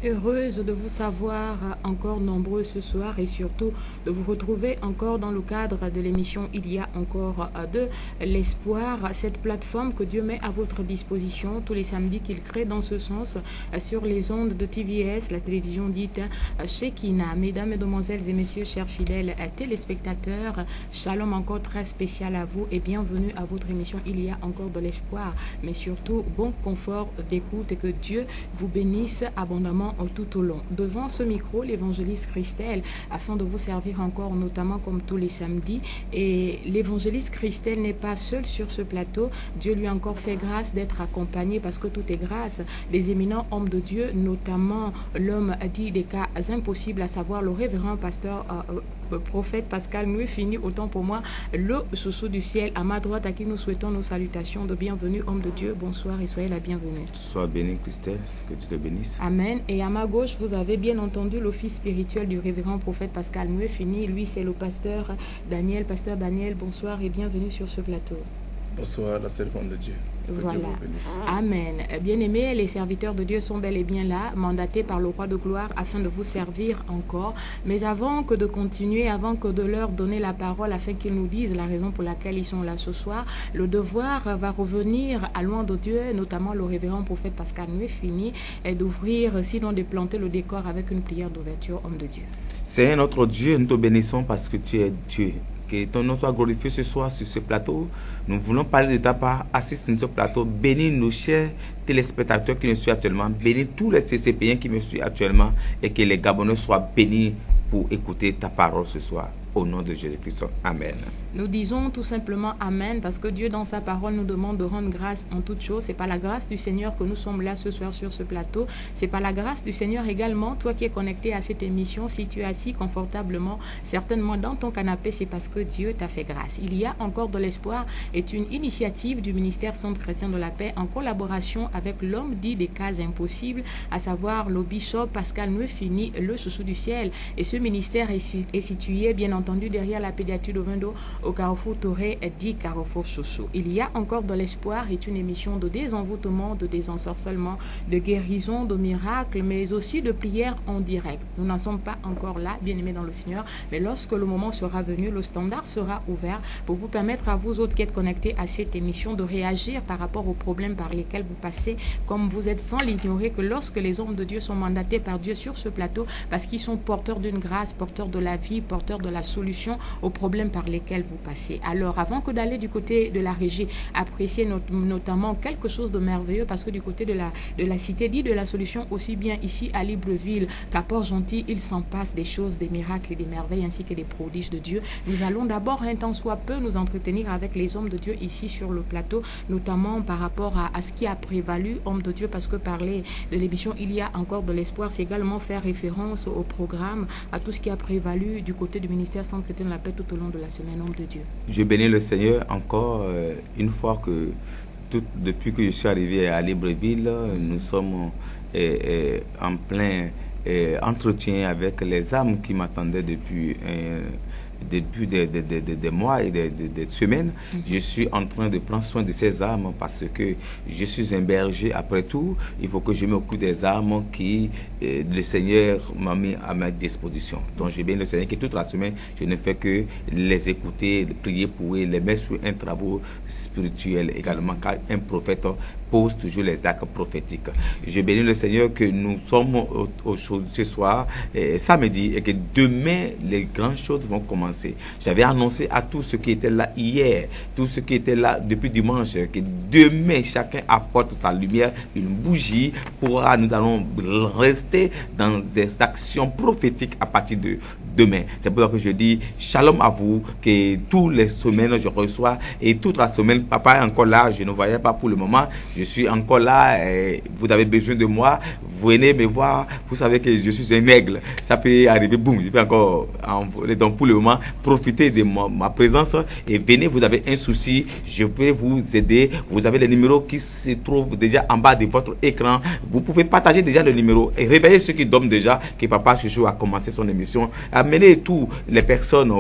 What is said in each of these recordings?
Heureuse de vous savoir encore nombreux ce soir et surtout de vous retrouver encore dans le cadre de l'émission Il y a encore de l'espoir, cette plateforme que Dieu met à votre disposition tous les samedis qu'il crée dans ce sens sur les ondes de TVS, la télévision dite Shekinah. Mesdames, Mesdemoiselles et Messieurs, chers fidèles téléspectateurs, shalom encore très spécial à vous et bienvenue à votre émission Il y a encore de l'espoir, mais surtout bon confort d'écoute et que Dieu vous bénisse abondamment tout au long. Devant ce micro, l'évangéliste Christelle, afin de vous servir encore, notamment comme tous les samedis. Et l'évangéliste Christelle n'est pas seul sur ce plateau. Dieu lui a encore fait grâce d'être accompagné, parce que tout est grâce, des éminents hommes de Dieu, notamment l'homme dit des cas impossibles, à savoir le révérend pasteur prophète Pascal Nwefini, autant pour moi, le chouchou du ciel. À ma droite, à qui nous souhaitons nos salutations de bienvenue, homme de Dieu, bonsoir et soyez la bienvenue. Sois béni, Christelle, que Dieu te bénisse. Amen. Et à ma gauche, vous avez bien entendu l'office spirituel du révérend prophète Pascal Nwefini. Lui, c'est le pasteur Daniel. Pasteur Daniel, bonsoir et bienvenue sur ce plateau. Bonsoir, la servante de Dieu. Voilà. Amen. Bien-aimés, les serviteurs de Dieu sont bel et bien là, mandatés par le roi de gloire afin de vous servir encore. Mais avant que de continuer, avant que de leur donner la parole, afin qu'ils nous disent la raison pour laquelle ils sont là ce soir, le devoir va revenir à loin de Dieu, notamment le révérend prophète Pascal Nwefini, et d'ouvrir, sinon de planter le décor avec une prière d'ouverture, homme de Dieu. Seigneur notre Dieu, nous te bénissons parce que tu es Dieu. Que ton nom soit glorifié ce soir sur ce plateau. Nous voulons parler de ta part. Assis sur ce plateau, bénis nos chers téléspectateurs qui nous suivent actuellement. Bénis tous les CCPiens qui me suivent actuellement. Et que les Gabonais soient bénis pour écouter ta parole ce soir. Au nom de Jésus-Christ. Amen. Nous disons tout simplement Amen, parce que Dieu dans sa parole nous demande de rendre grâce en toutes choses. C'est par la grâce du Seigneur que nous sommes là ce soir sur ce plateau. C'est par la grâce du Seigneur également, toi qui es connecté à cette émission, si tu es assis confortablement, certainement dans ton canapé, c'est parce que Dieu t'a fait grâce. Il y a encore de l'espoir est une initiative du ministère Centre Chrétien de la Paix en collaboration avec l'homme dit des cas impossibles, à savoir le bishop Pascal Nwefini, le chouchou du ciel. Et ce ministère est situé bien entendu derrière la pédiatrie de Vendo au Carrefour Toré dit Carrefour Chouchou. Il y a encore de l'espoir est une émission de désenvoûtement, de désensorcellement, de guérison, de miracles, mais aussi de prières en direct. Nous n'en sommes pas encore là, bien aimés dans le Seigneur, mais lorsque le moment sera venu, le standard sera ouvert pour vous permettre à vous autres qui êtes connectés à cette émission de réagir par rapport aux problèmes par lesquels vous passez, comme vous êtes sans l'ignorer que lorsque les hommes de Dieu sont mandatés par Dieu sur ce plateau, parce qu'ils sont porteurs d'une grâce, porteurs de la vie, porteurs de la solution aux problèmes par lesquels vous passez. Alors, avant que d'aller du côté de la régie, apprécier notamment quelque chose de merveilleux, parce que du côté de la cité dit de la solution, aussi bien ici à Libreville qu'à Port-Gentil, il s'en passe des choses, des miracles et des merveilles, ainsi que des prodiges de Dieu. Nous allons d'abord, un temps soit peu, nous entretenir avec les hommes de Dieu ici sur le plateau, notamment par rapport à ce qui a prévalu, hommes de Dieu, parce que parler de l'émission Il y a encore de l'espoir, c'est également faire référence au programme, à tout ce qui a prévalu du côté du ministère Centre Chrétien de la Paix tout au long de la semaine, homme de Dieu. Je bénis le Seigneur encore une fois que depuis que je suis arrivé à Libreville, nous sommes en plein entretien avec les âmes qui m'attendaient depuis des mois et des semaines. Je suis en train de prendre soin de ces âmes parce que je suis un berger après tout. Il faut que je m'occupe des âmes qui le Seigneur m'a mis à ma disposition. Donc j'ai bien le Seigneur que toute la semaine je ne fais que les écouter, prier pour eux, les mettre sur un travail spirituel également, car un prophète pose toujours les actes prophétiques. Je bénis le Seigneur que nous sommes ce soir, samedi, et que demain les grandes choses vont commencer. J'avais annoncé à tous ceux qui étaient là hier, tous ceux qui étaient là depuis dimanche, que demain chacun apporte sa lumière, une bougie, nous allons rester dans des actions prophétiques à partir de demain. C'est pour ça que je dis shalom à vous, que toutes les semaines je reçois, et toute la semaine papa est encore là, je ne voyais pas pour le moment, je suis encore là, et vous avez besoin de moi, venez me voir, vous savez que je suis un aigle, ça peut arriver, boum, je peux encore envoler. Donc pour le moment, profitez de ma présence et venez, vous avez un souci, je peux vous aider. Vous avez les numéros qui se trouvent déjà en bas de votre écran, vous pouvez partager déjà le numéro et réveiller ceux qui dorment déjà, que Papa Chouchou a commencé son émission. Amenez tous les personnes,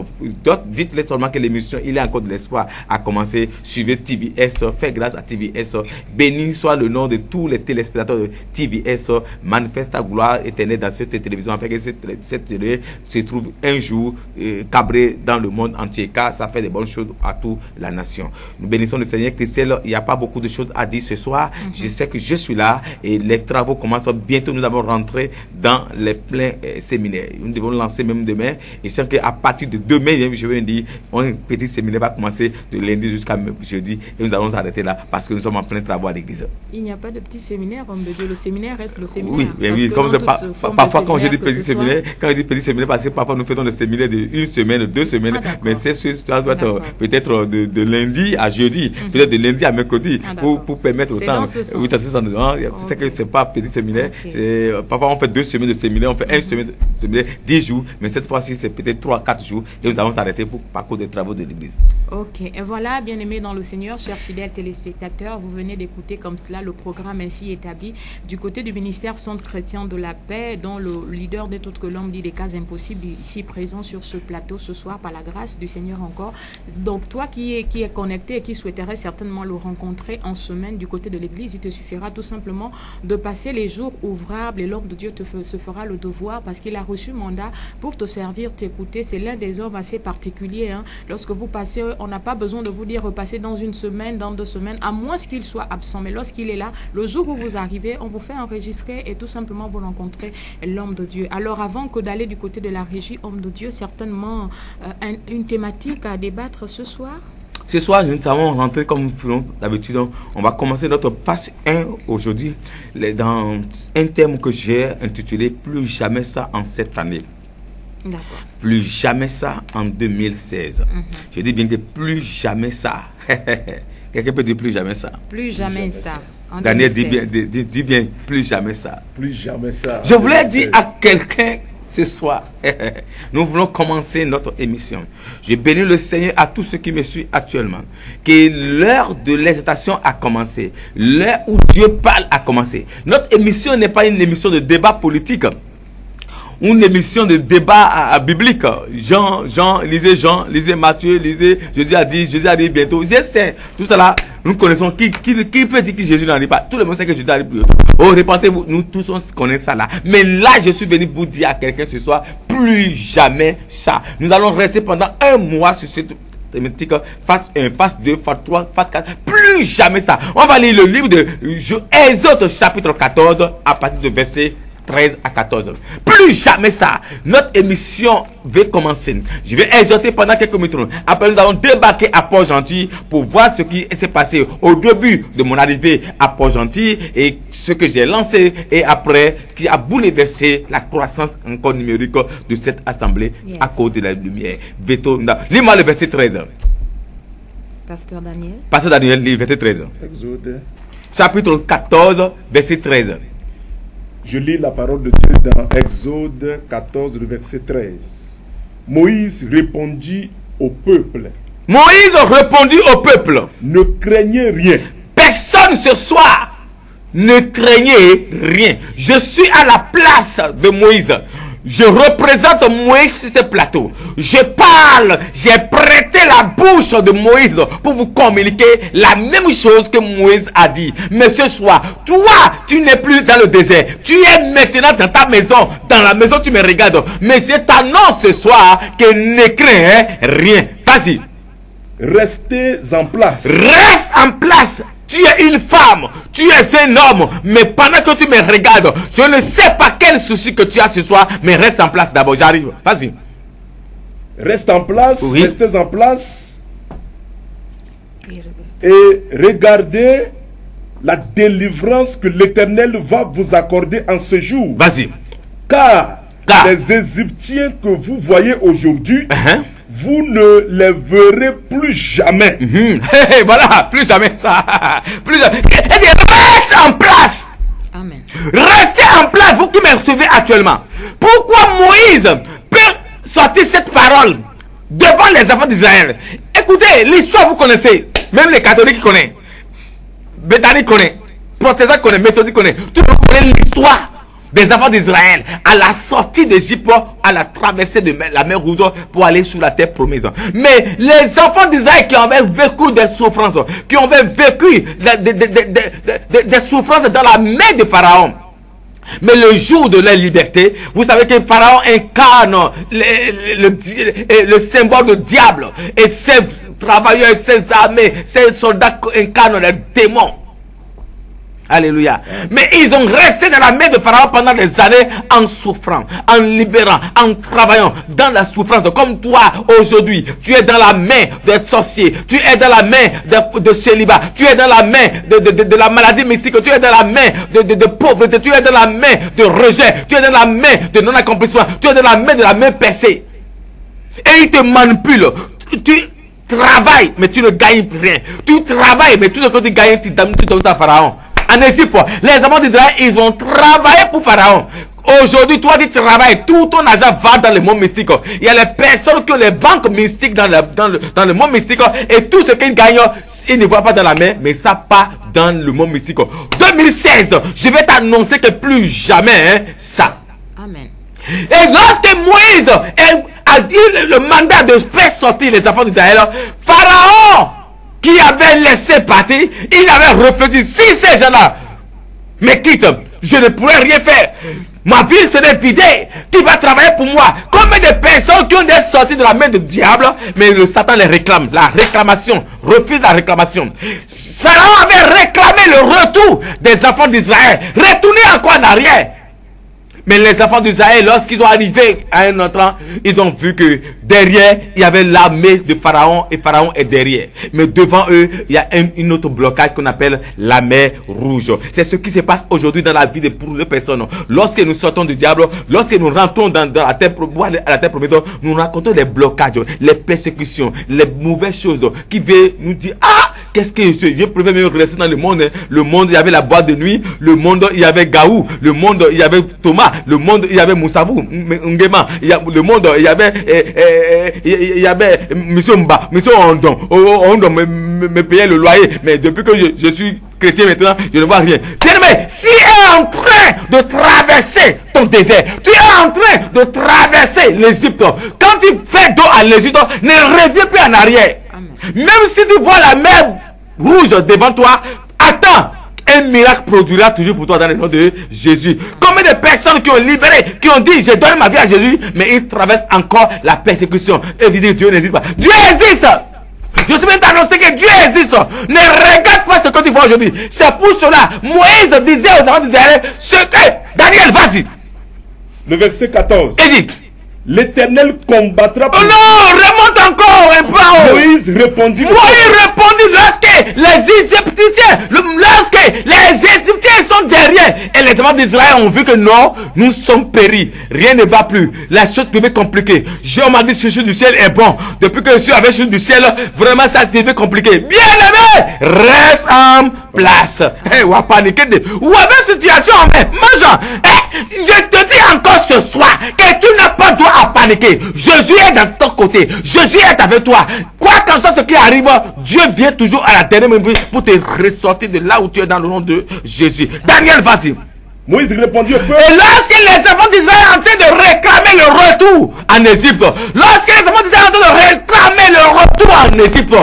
dites-les seulement que l'émission Il y a encore de l'espoir a commencé. Suivez TVS, faites grâce à TVS, béni soit le nom de tous les téléspectateurs de TVS, manifeste ta gloire éternelle dans cette télévision, afin que cette télé se trouve un jour cabrée dans le monde entier, car ça fait des bonnes choses à toute la nation. Nous bénissons le Seigneur Christelle. Il n'y a pas beaucoup de choses à dire ce soir. Je sais que je suis là et les travaux commencent bientôt. Nous allons rentrer dans les pleins séminaires. Nous devons lancer même demain. Et je sais qu'à partir de demain, je vais dire, un petit séminaire va commencer de lundi jusqu'à jeudi et nous allons arrêter là parce que nous sommes en plein travaux à l'église. Il n'y a pas de petit séminaire, homme de Dieu. Le séminaire reste le séminaire. Oui, oui, comme parfois quand je dis petit séminaire, parce que parfois nous faisons des séminaires de 1 semaine, 2 semaines, mais ça doit être peut-être de lundi à jeudi, peut-être de lundi à mercredi, pour permettre au temps. Oui, c'est que c'est pas petit séminaire. Parfois on fait 2 semaines de séminaire, on fait 1 semaine de séminaire, 10 jours, mais cette fois-ci c'est peut-être 3-4 jours et nous allons s'arrêter par cause des travaux de l'église. Ok, et voilà, bien aimés dans le Seigneur, chers fidèles téléspectateurs, vous venez d'écouter comme cela le programme ainsi établi du côté du ministère Centre Chrétien de la Paix, dont le leader de Toutes que l'homme dit des cas impossibles, ici présent sur ce plateau ce soir, par la grâce du Seigneur encore. Donc toi qui est connecté et qui souhaiterait certainement le rencontrer en semaine du côté de l'église, il te suffira tout simplement de passer les jours ouvrables et l'homme de Dieu se fera le devoir parce qu'il a reçu mandat pour te servir, t'écouter. C'est l'un des hommes assez particuliers. Lorsque vous passez, on n'a pas besoin de vous dire repasser dans 1 semaine, dans 2 semaines, à moins qu'il soit absent. Mais lorsqu'il est là, le jour où vous arrivez, on vous fait enregistrer et tout simplement vous rencontrez l'homme de Dieu. Alors avant que d'aller du côté de la régie, homme de Dieu, certainement une thématique à débattre ce soir. Ce soir, nous allons rentrer comme nous faisons d'habitude. On va commencer notre phase 1 aujourd'hui dans un thème que j'ai intitulé « Plus jamais ça en cette année ». Plus jamais ça en 2016. Je dis bien que plus jamais ça. Quelqu'un peut dire plus jamais ça. Plus jamais ça. Daniel dit bien plus jamais ça. Plus jamais ça. Je voulais dire à quelqu'un ce soir, nous voulons commencer notre émission. Je bénis le Seigneur à tous ceux qui me suivent actuellement. Que l'heure de l'exaltation a commencé. L'heure où Dieu parle a commencé. Notre émission n'est pas une émission de débat politique. Une émission de débat biblique. Lisez Matthieu, lisez Jésus a dit bientôt. Je sais, tout cela, nous connaissons. Qui peut dire que Jésus n'arrive pas? Tout le monde sait que Jésus arrive bientôt. Oh, répentez-vous, nous tous on connaît ça là. Mais là, je suis venu vous dire à quelqu'un ce soir, plus jamais ça. Nous allons rester pendant 1 mois sur cette thématique, phase 1, phase 2, phase 3, phase 4, plus jamais ça. On va lire le livre de Exode chapitre 14 à partir de verset 13 à 14. Plus jamais ça. Notre émission va commencer. Je vais exhorter pendant quelques minutes. Après, nous allons débarquer à Port-Gentil pour voir ce qui s'est passé au début de mon arrivée à Port-Gentil et ce que j'ai lancé et après qui a bouleversé la croissance encore numérique de cette assemblée à cause de la lumière. Lis-moi le verset 13. Pasteur Daniel. Pasteur Daniel, lis verset 13. Exode. Chapitre 14, verset 13. Je lis la parole de Dieu dans Exode 14, le verset 13. Moïse répondit au peuple. Moïse répondit au peuple. Ne craignez rien. Personne ce soir ne craignez rien. Je suis à la place de Moïse. Je représente Moïse sur ce plateau. Je parle, j'ai prêté la bouche de Moïse pour vous communiquer la même chose que Moïse a dit. Mais ce soir, toi, tu n'es plus dans le désert. Tu es maintenant dans ta maison. Dans la maison, tu me regardes. Mais je t'annonce ce soir que ne crains rien. Vas-y. Restez en place. Reste en place. Tu es une femme, tu es un homme, mais pendant que tu me regardes, je ne sais pas quel souci que tu as ce soir, mais reste en place d'abord, j'arrive, vas-y. Reste en place, oui. Restez en place et regardez la délivrance que l'Éternel va vous accorder en ce jour. Vas-y. Car les Égyptiens que vous voyez aujourd'hui, vous ne les verrez plus jamais. Voilà, plus jamais ça. Plus jamais. Reste en place. Amen. Restez en place, vous qui me recevez actuellement. Pourquoi Moïse peut sortir cette parole devant les enfants d'Israël? Écoutez, l'histoire vous connaissez. Même les catholiques connaissent. Béthanie connaît. Protestants connaissent. Méthodistes connaissent. Tout le monde connaît l'histoire des enfants d'Israël à la sortie d'Égypte, à la traversée de la mer Rouge pour aller sur la terre promise. Mais les enfants d'Israël qui avaient vécu des souffrances, qui avaient vécu des souffrances dans la main de Pharaon, Mais le jour de leur liberté, vous savez que Pharaon incarne le symbole du diable. Et ses travailleurs, ses armées, ses soldats incarnent les démons. Alléluia. Mais ils ont resté dans la main de Pharaon pendant des années en souffrant, en libérant, en travaillant dans la souffrance. Comme toi aujourd'hui, tu es dans la main des sorciers, tu es dans la main de célibat, tu es dans la main de la maladie mystique, tu es dans la main de pauvreté, tu es dans la main de rejet, tu es dans la main de non-accomplissement, tu es dans la main percée. Et ils te manipulent. Tu travailles, mais tu ne gagnes rien. Tu travailles, mais tout ce que tu gagnes, tu donnes à Pharaon. En Égypte, les enfants d'Israël, ils ont travaillé pour Pharaon. Aujourd'hui, toi, tu travailles, tout ton argent va dans le monde mystique. Il y a les personnes qui ont les banques mystiques dans le monde mystique, et tout ce qu'ils gagnent, ils ne voient pas dans la main, mais ça part dans le monde mystique. 2016, je vais t'annoncer que plus jamais ça. Amen. Et lorsque Moïse a eu le mandat de faire sortir les enfants d'Israël, Pharaon, qui avait laissé partir, il avait refusé. Si ces gens-là me quittent, je ne pourrais rien faire. Ma ville serait vidée. Qui va travailler pour moi? Combien de personnes qui ont été sorties de la main du diable, mais le Satan les réclame. La réclamation, refuse la réclamation. Pharaon avait réclamé le retour des enfants d'Israël. Retourner encore en arrière. Mais les enfants d'Israël, lorsqu'ils ont arrivé à un autre temps, ils ont vu que derrière, il y avait l'armée de Pharaon et Pharaon est derrière. Mais devant eux, il y a un autre blocage qu'on appelle la mer rouge. C'est ce qui se passe aujourd'hui dans la vie de pour les personnes. Lorsque nous sortons du diable, lorsque nous rentrons dans la terre promise, nous rencontrons les blocages, les persécutions, les mauvaises choses qui viennent nous dire, ah, qu'est-ce que je préfère me rester dans le monde. Le monde, il y avait la boîte de nuit. Le monde, il y avait Gaou. Le monde, il y avait Thomas. Le monde, il y avait Moussavou, Ngema. Le monde, il y avait Monsieur Mba, Monsieur Ondon. Ondon me payait le loyer. Mais depuis que je suis chrétien maintenant, je ne vois rien. Bien-aimé, si tu es en train de traverser ton désert, tu es en train de traverser l'Égypte, quand tu fais dos à l'Égypte, ne reviens plus en arrière. Amen. Même si tu vois la mer rouge devant toi, attends. Un miracle produira toujours pour toi dans le nom de Jésus. Combien de personnes qui ont libéré, qui ont dit, je donne ma vie à Jésus, mais ils traversent encore la persécution. Et vous dites, Dieu n'existe pas. Dieu existe. Je suis même annoncé que Dieu existe. Ne regarde pas ce que tu vois aujourd'hui. C'est pour cela, Moïse disait aux enfants d'Israël, ce que, Daniel, vas-y. Le verset 14. Il dit, l'Éternel combattra pour... Oh non, remonte encore un peu. Moïse répondit, lorsque les Égyptiens sont derrière et les enfants d'Israël ont vu que non, nous sommes péris, rien ne va plus, la chose devait compliquer. Dieu m'a dit Jésus du ciel est bon. Depuis que je suis avec Jésus du ciel, vraiment ça devait compliquer. Bien aimé, reste en place. Ou à paniquer, ou avec situation en main. Mange. Je te dis encore ce soir que tu n'as pas droit à paniquer. Jésus est dans ton côté. Jésus est avec toi. Quoi qu'en soit ce qui arrive, Dieu vient toujours à la dernière minute pour te ressortir de là où tu es dans le nom de Jésus. Daniel, vas-y. Moïse répondit au peuple. Et lorsque les enfants d'Israël sont en train de réclamer le retour en Égypte, lorsque les enfants d'Israël sont en train de réclamer le retour en Égypte,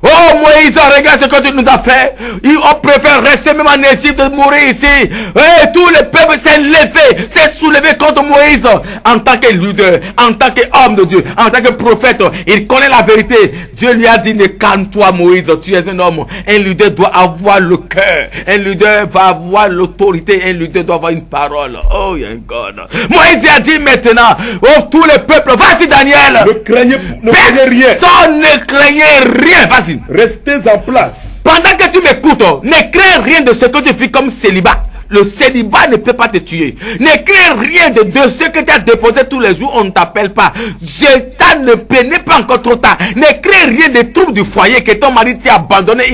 oh Moïse, regarde ce que tu nous as fait. On préfère rester même en Égypte, mourir ici. Et tout le peuple s'est levé, s'est soulevé contre Moïse. En tant que leader, en tant qu'homme de Dieu, en tant que prophète, il connaît la vérité. Dieu lui a dit, ne calme-toi Moïse, tu es un homme. Un leader doit avoir le cœur. Un leader va avoir l'autorité. Un leader doit avoir une parole. Oh, il y a un God. Moïse a dit maintenant, oh tout le peuple, vas-y Daniel. Ne craignez rien. Personne ne craignait rien. Vas-y. Restez en place. Pendant que tu m'écoutes, ne crains rien de ce que tu fais comme célibat. Le célibat ne peut pas te tuer. Ne crains rien de ce que tu as déposé tous les jours. On ne t'appelle pas. N'est pas encore trop tard. Ne crains rien des troubles du foyer que ton mari t'a abandonné.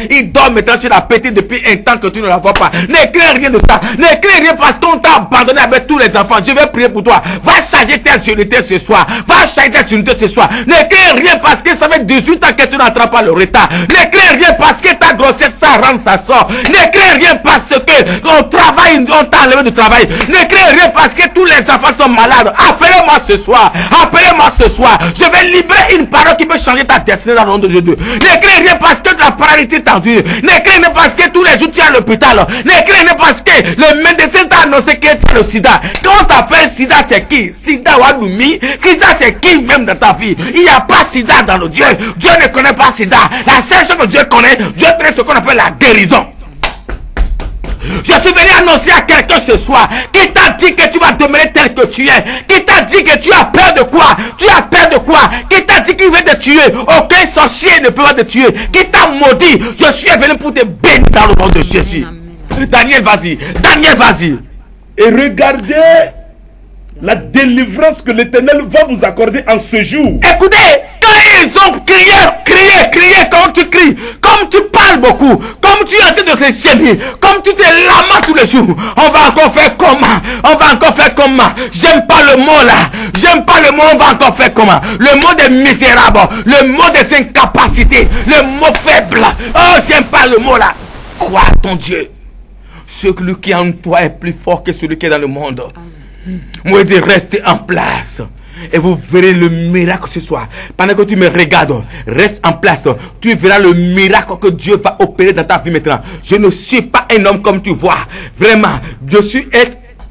Il dort maintenant sur la petite depuis un temps que tu ne la vois pas. Ne crains rien de ça. Ne crains rien parce qu'on t'a abandonné avec tous les enfants. Je vais prier pour toi. Va changer ta unité ce soir. Va changer ta unité ce soir. Ne crains rien parce que ça fait 18 ans que tu n'attrapes pas le retard. Ne crains rien parce que ta grossesse, ça rentre, ça sort. Ne crains rien parce que on travaille, on t'a enlevé du travail. Ne crains rien parce que tous les enfants sont malades. Appelez-moi ce soir. Appelez-moi ce soir. Je vais libérer une parole qui peut changer ta destinée dans le nom de Dieu. N'écris rien parce que la paralysie t'endure. N'écris rien parce que tous les jours tu es à l'hôpital. N'écris rien parce que le médecin t'a annoncé que tu as le sida. Quand on t'appelle sida, c'est qui? Sida Wadoumi. Sida, c'est qui même dans ta vie? Il n'y a pas sida dans le Dieu. Dieu ne connaît pas sida. La seule chose que Dieu connaît ce qu'on appelle la guérison. Je suis venu annoncer à quelqu'un ce soir qui t'a dit que tu vas demeurer tel que tu es, qui t'a dit que tu as peur de quoi, tu as peur de quoi, qui t'a dit qu'il veut te tuer, aucun sorcier ne peut pas te tuer, qui t'a maudit. Je suis venu pour te bénir dans le nom de Jésus. Daniel, vas-y. Daniel, vas-y. Et regardez la délivrance que l'Éternel va vous accorder en ce jour. Écoutez, quand ils ont crié, comme tu cries, comme tu parles beaucoup, comme tu es en train de te gémir, comme tu te lamentes tous les jours, on va encore faire comment? On va encore faire comment? J'aime pas le mot là. J'aime pas le mot, on va encore faire comment? Le mot des misérables, le mot des incapacités, le mot faible. Oh, j'aime pas le mot là. Crois ton Dieu. Celui qui est en toi est plus fort que celui qui est dans le monde. Moi, je dis, restez en place. Et vous verrez le miracle ce soir. Pendant que tu me regardes, reste en place. Tu verras le miracle que Dieu va opérer dans ta vie maintenant. Je ne suis pas un homme comme tu vois. Vraiment, je suis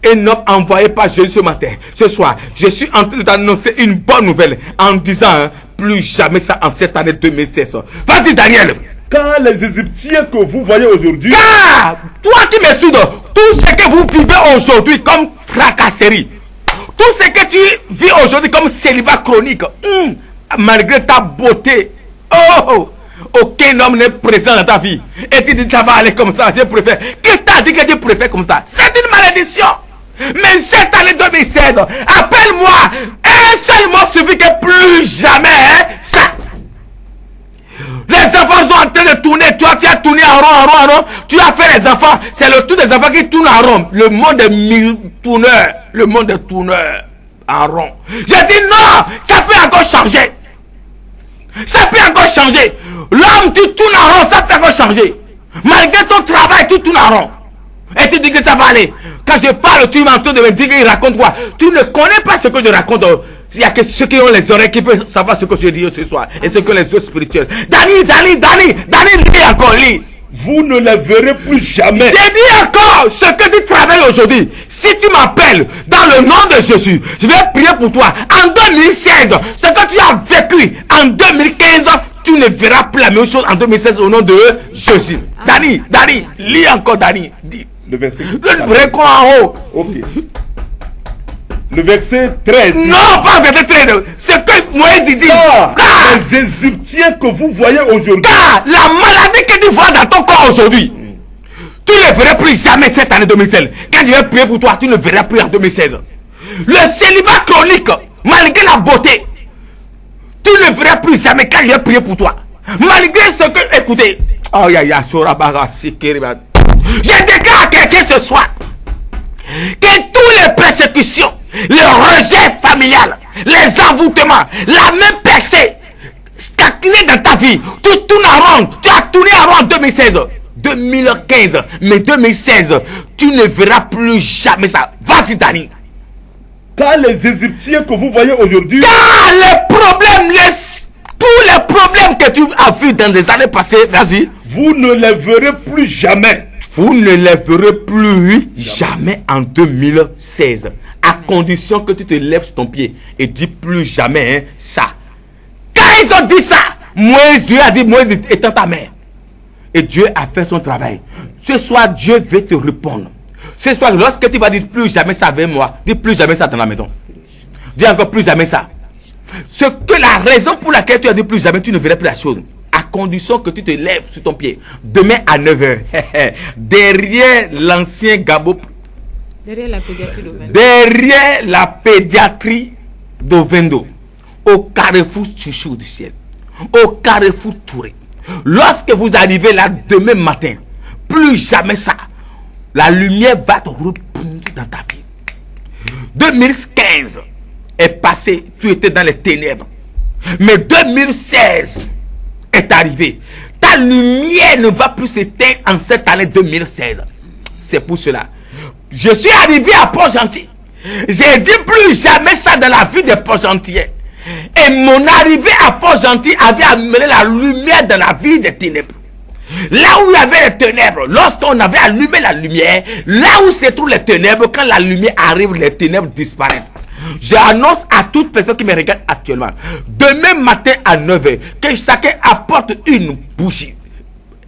un homme envoyé par Jésus ce matin. Ce soir, je suis en train d'annoncer une bonne nouvelle en disant, plus jamais ça en cette année 2016. Vas-y Daniel. Car les Égyptiens que vous voyez aujourd'hui, car toi qui me suis, tout ce que vous vivez aujourd'hui comme fracasserie, tout ce que tu vis aujourd'hui comme célibat chronique, malgré ta beauté, aucun homme n'est présent dans ta vie. Et tu dis ça va aller comme ça, je préfère. Qui t'a dit que tu préfères comme ça? C'est une malédiction. Mais cette année 2016, appelle-moi, un seul mot suffit que plus jamais, ça. Les enfants sont en train de tourner. Toi, tu as tourné en rond. Tu as fait les enfants. C'est le tour des enfants qui tournent en rond. Le monde des tourneurs. Le monde des tourneurs en rond. J'ai dit non. Ça peut encore changer. Ça peut encore changer. L'homme, tu tournes en rond. Ça peut encore changer. Malgré ton travail, tu tournes en rond. Et tu dis que ça va aller. Quand je parle, tu m'entends de me dire qu'il raconte quoi. Tu ne connais pas ce que je raconte. Il n'y a que ceux qui ont les oreilles qui peuvent savoir ce que je dis ce soir. Et ceux qui ont les yeux spirituels. Dani, lis encore, lis. Vous ne les verrez plus jamais. J'ai dit encore ce que tu travailles aujourd'hui. Si tu m'appelles dans le nom de Jésus, je vais prier pour toi. En 2016, ce que tu as vécu en 2015, tu ne verras plus la même chose en 2016 au nom de Jésus. Dani, lis encore, Dani. Dis. Le verset. Le vrai quoi en haut. Ok. Le verset 13. Non, pas le verset 13. C'est que Moïse dit. Car les Égyptiens que vous voyez aujourd'hui. Car la maladie que tu vois dans ton corps aujourd'hui, tu ne verras plus jamais cette année 2016. Quand je vais prier pour toi, tu ne verras plus en 2016. Le célibat chronique, malgré la beauté, tu ne verras plus jamais quand je vais prier pour toi. Malgré ce que, écoutez, je déclare à quelqu'un ce soir que toutes les persécutions, le rejet familial, les envoûtements, la même percée stagné dans ta vie, tu tournes en rond, tu as tourné en rond en 2016, 2015, mais 2016, tu ne verras plus jamais ça. Vas-y, Dani. Car les Égyptiens que vous voyez aujourd'hui, car les problèmes, tous les problèmes que tu as vus dans les années passées, vas-y, vous ne les verrez plus jamais. Vous ne les verrez plus jamais en 2016. À condition que tu te lèves sur ton pied et dis plus jamais ça. Quand ils ont dit ça, Dieu a dit, Moïse étends ta main. Et Dieu a fait son travail. Ce soir, Dieu veut te répondre. Ce soir, lorsque tu vas dire plus jamais ça avec moi, dis plus jamais ça dans la maison. Dis encore plus jamais ça. Ce que la raison pour laquelle tu as dit plus jamais, tu ne verras plus la chose. À condition que tu te lèves sur ton pied. Demain à 9h. Derrière l'ancien Gabo. Derrière la pédiatrie d'Ovendo. Derrière la pédiatrie d'Ovendo. Au carrefour Chouchou du ciel. Au carrefour Touré. Lorsque vous arrivez là demain matin, plus jamais ça. La lumière va te répondre dans ta vie. 2015 est passé. Tu étais dans les ténèbres. Mais 2016 est arrivé. Ta lumière ne va plus s'éteindre en cette année 2016. C'est pour cela. Je suis arrivé à Port-Gentil. J'ai dit plus jamais ça dans la vie des Port-Gentiliens. Et mon arrivée à Port-Gentil avait amené la lumière dans la vie des ténèbres. Là où il y avait les ténèbres, lorsqu'on avait allumé la lumière, là où se trouvent les ténèbres, quand la lumière arrive, les ténèbres disparaissent. J'annonce à toute personne qui me regarde actuellement, demain matin à 9 h, que chacun apporte une bougie.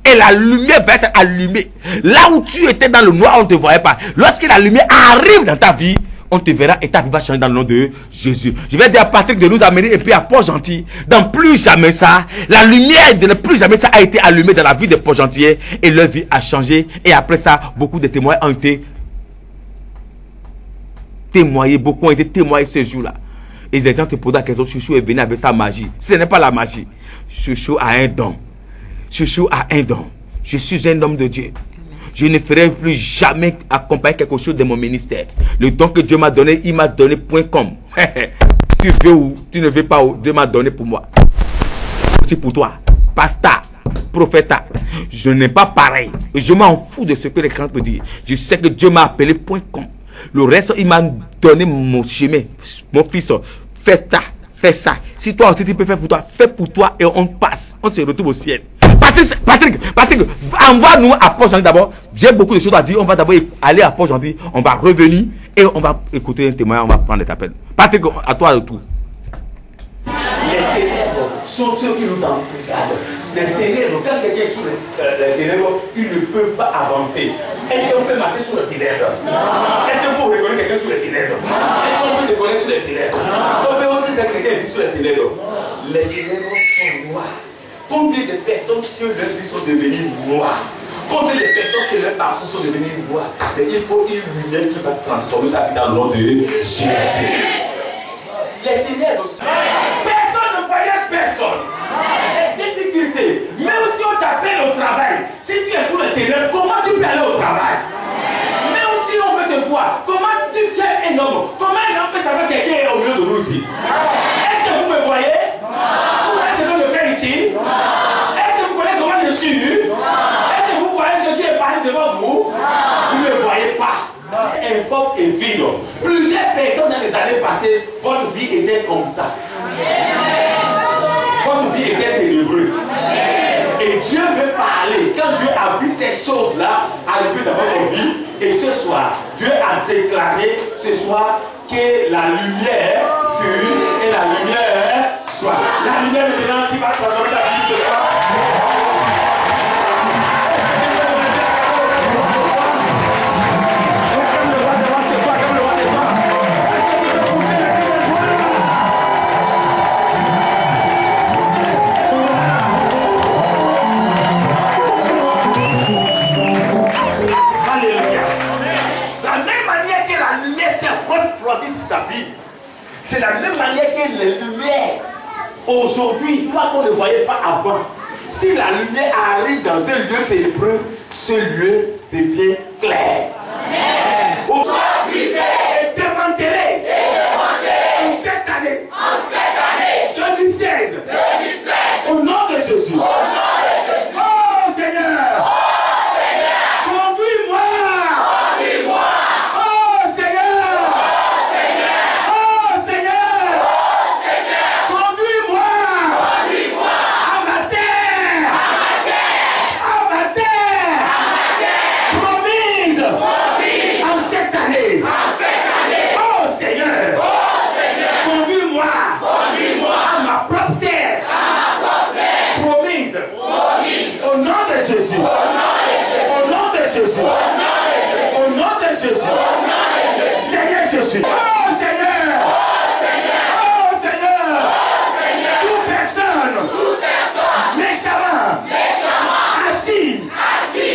Et la lumière va être allumée. Là où tu étais dans le noir, on ne te voyait pas. Lorsque la lumière arrive dans ta vie, on te verra et ta vie va changer dans le nom de Jésus. Je vais dire à Patrick de nous amener et puis à Port-Gentil. Dans plus jamais ça, la lumière de ne plus jamais ça a été allumée dans la vie des Port-Gentiliens et leur vie a changé. Et après ça, beaucoup de témoins ont été témoignés, beaucoup ont été témoignés ce jour-là. Et les gens te posent la question, Chouchou est venu avec sa magie. Ce n'est pas la magie. Chouchou a un don. Chouchou a un don. Je suis un homme de Dieu. Je ne ferai plus jamais accompagner quelque chose de mon ministère. Le don que Dieu m'a donné, il m'a donné .com. Tu veux ou tu ne veux pas où, Dieu m'a donné pour moi. C'est pour toi. Pasteur, prophète. Je n'ai pas pareil. Je m'en fous de ce que les gens me disent. Je sais que Dieu m'a appelé .com. Le reste, il m'a donné mon chemin. Mon fils, fais ça, fais ça. Si toi aussi tu peux faire pour toi, fais pour toi et on passe. On se retrouve au ciel. Patrick, envoie-nous à Port-Gentil d'abord. J'ai beaucoup de choses à dire. On va d'abord aller à Port-Gentil. On va revenir et on va écouter un témoin. On va prendre les appels. Patrick, à toi le tour. Les ténèbres sont ceux qui nous encadrent. Les ténèbres, quand quelqu'un est sous les ténèbres, il ne peut pas avancer. Est-ce qu'on peut marcher sous les ténèbres? Est-ce qu'on peut reconnaître quelqu'un sous les ténèbres? Est-ce qu'on peut te connaître sous les ténèbres? On peut aussi dire quelqu'un qui sous les ténèbres. Les ténèbres sont noirs. Combien de personnes qui leur vie sont devenues noires? Combien de personnes qui leur parcours sont devenues noires? Mais il faut une lumière qui va transformer ta vie dans le nom de Jésus. Les ténèbres, personne ne voyait personne. Les difficultés, même si on t'appelle au travail, si tu es sous les ténèbres, comment tu peux aller au travail? Même si on veut te voir, comment tu fais un homme? Comment un homme peut savoir quelqu'un est au milieu de nous ici? Est-ce que vous me voyez? Est-ce que je le fais ici? Est-ce que vous connaissez comment je suis? Est-ce que vous voyez ce qui est parlé devant vous? Vous ne me voyez pas. Un peuple est vide. Plusieurs personnes dans les années passées, votre vie était comme ça. Votre vie était ténébreuse. Et Dieu veut parler. Quand Dieu a vu ces choses-là arriver dans votre vie, et ce soir, Dieu a déclaré ce soir que la lumière fut et la lumière soit. La lumière maintenant qui va transformer la vie de toi. C'est la même manière que les lumières aujourd'hui, toi qu'on ne voyait pas avant, si la lumière arrive dans un lieu ténébreux, ce lieu devient clair. Au soit brisé et démantelé en cette année 2016 au nom de Jésus. Oh Seigneur, conduis-moi. Jésus. Au nom de Jésus. Au nom de Jésus. Seigneur Jésus. Oh Seigneur. Oh Seigneur. Toute personne. Méchamment. Assis.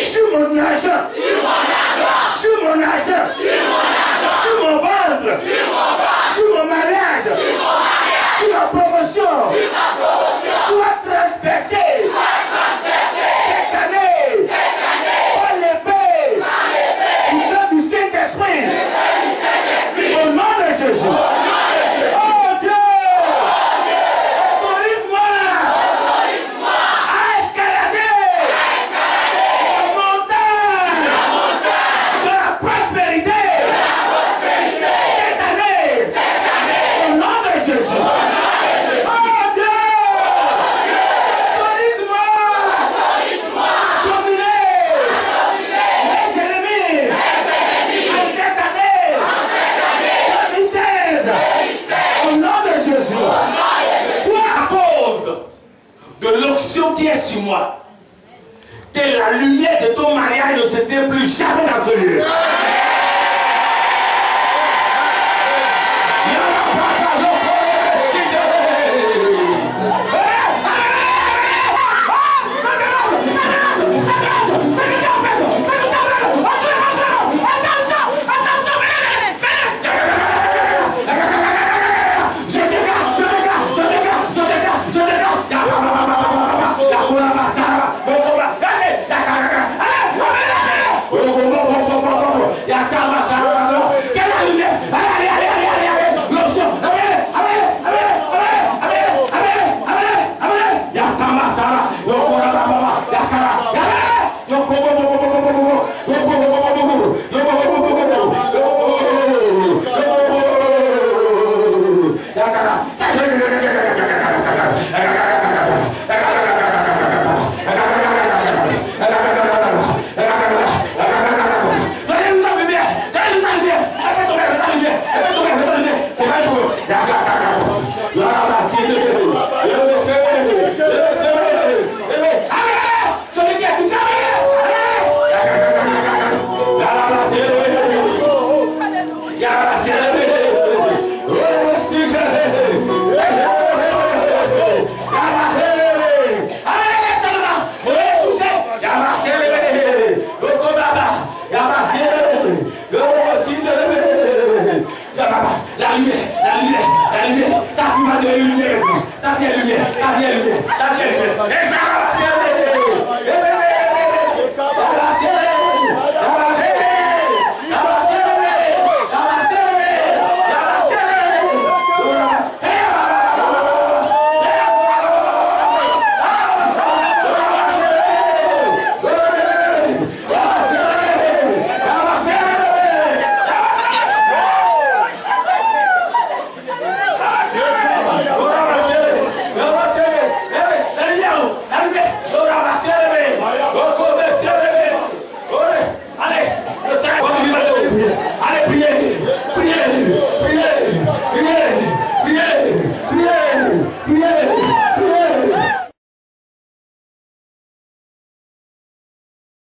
Sur mon argent. Sur mon argent. Sur mon ventre. Sur mon mariage. Sur ma promotion. Soit transpercé. Au nom Toi, à cause de l'onction qui est sur moi, que la lumière de ton mariage ne s'éteint plus jamais dans ce lieu.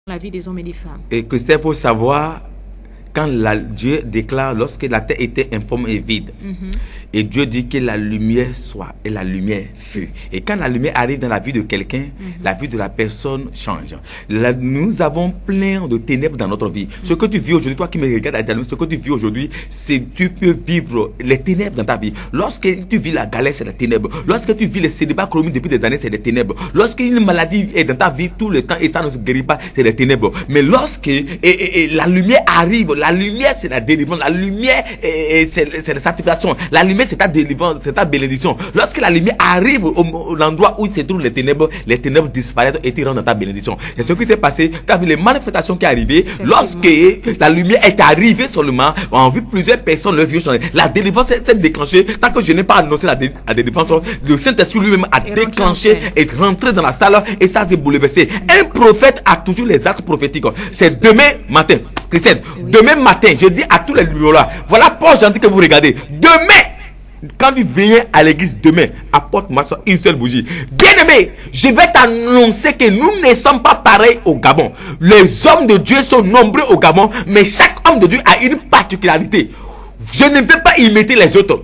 La vie des hommes et des femmes. Et Christelle, faut savoir, quand Dieu déclare, lorsque la terre était informe et vide, et Dieu dit que la lumière soit, et la lumière fut. Et quand la lumière arrive dans la vie de quelqu'un, la vie de la personne change. Nous avons plein de ténèbres dans notre vie. Ce que tu vis aujourd'hui, toi qui me regardes, ce que tu vis aujourd'hui, c'est tu peux vivre les ténèbres dans ta vie. Lorsque tu vis la galère, c'est les ténèbres. Lorsque tu vis le célibat chronique depuis des années, c'est les ténèbres. Lorsqu'une maladie est dans ta vie tout le temps et ça ne se guérit pas, c'est les ténèbres. Mais lorsque la lumière arrive, la lumière c'est la délivrance, la lumière c'est la sanctification, la lumière c'est ta délivrance, c'est ta bénédiction. Lorsque la lumière arrive au l'endroit où se trouvent les ténèbres disparaissent et tu rentres dans ta bénédiction. C'est ce qui s'est passé. Tu as vu les manifestations qui sont arrivées. Lorsque la lumière est arrivée seulement, on a vu plusieurs personnes leur vie changer. La délivrance s'est déclenchée. Tant que je n'ai pas annoncé la délivrance, le Saint-Esprit lui-même a déclenché et rentré dans la salle et ça s'est bouleversé. Un prophète a toujours les actes prophétiques. C'est demain matin. Christiane, demain matin, je dis à tous les là, voilà Paul gentil que vous regardez. Demain, quand vous venez à l'église demain, apporte-moi une seule bougie. Bien-aimé, je vais t'annoncer que nous ne sommes pas pareils au Gabon. Les hommes de Dieu sont nombreux au Gabon, mais chaque homme de Dieu a une particularité. Je ne vais pas imiter les autres.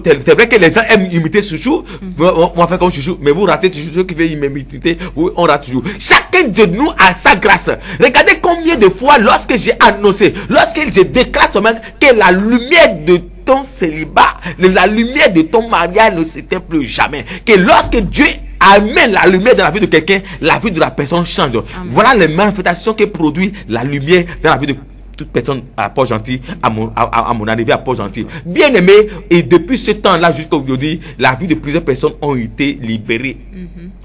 C'est vrai que les gens aiment imiter Chouchou, on va faire comme Chouchou, mais vous ratez toujours ceux qui veulent imiter, on rate toujours. Chacun de nous a sa grâce. Regardez combien de fois, lorsque j'ai annoncé, lorsque je déclare seulement que la lumière de ton célibat, la lumière de ton mariage ne s'éteint plus jamais. Que lorsque Dieu amène la lumière dans la vie de quelqu'un, la vie de la personne change. Amen. Voilà les manifestations que produit la lumière dans la vie de toute personne à Port-Gentil, à mon arrivée à Port-Gentil. Bien aimé, et depuis ce temps-là jusqu'à aujourd'hui, la vie de plusieurs personnes ont été libérées.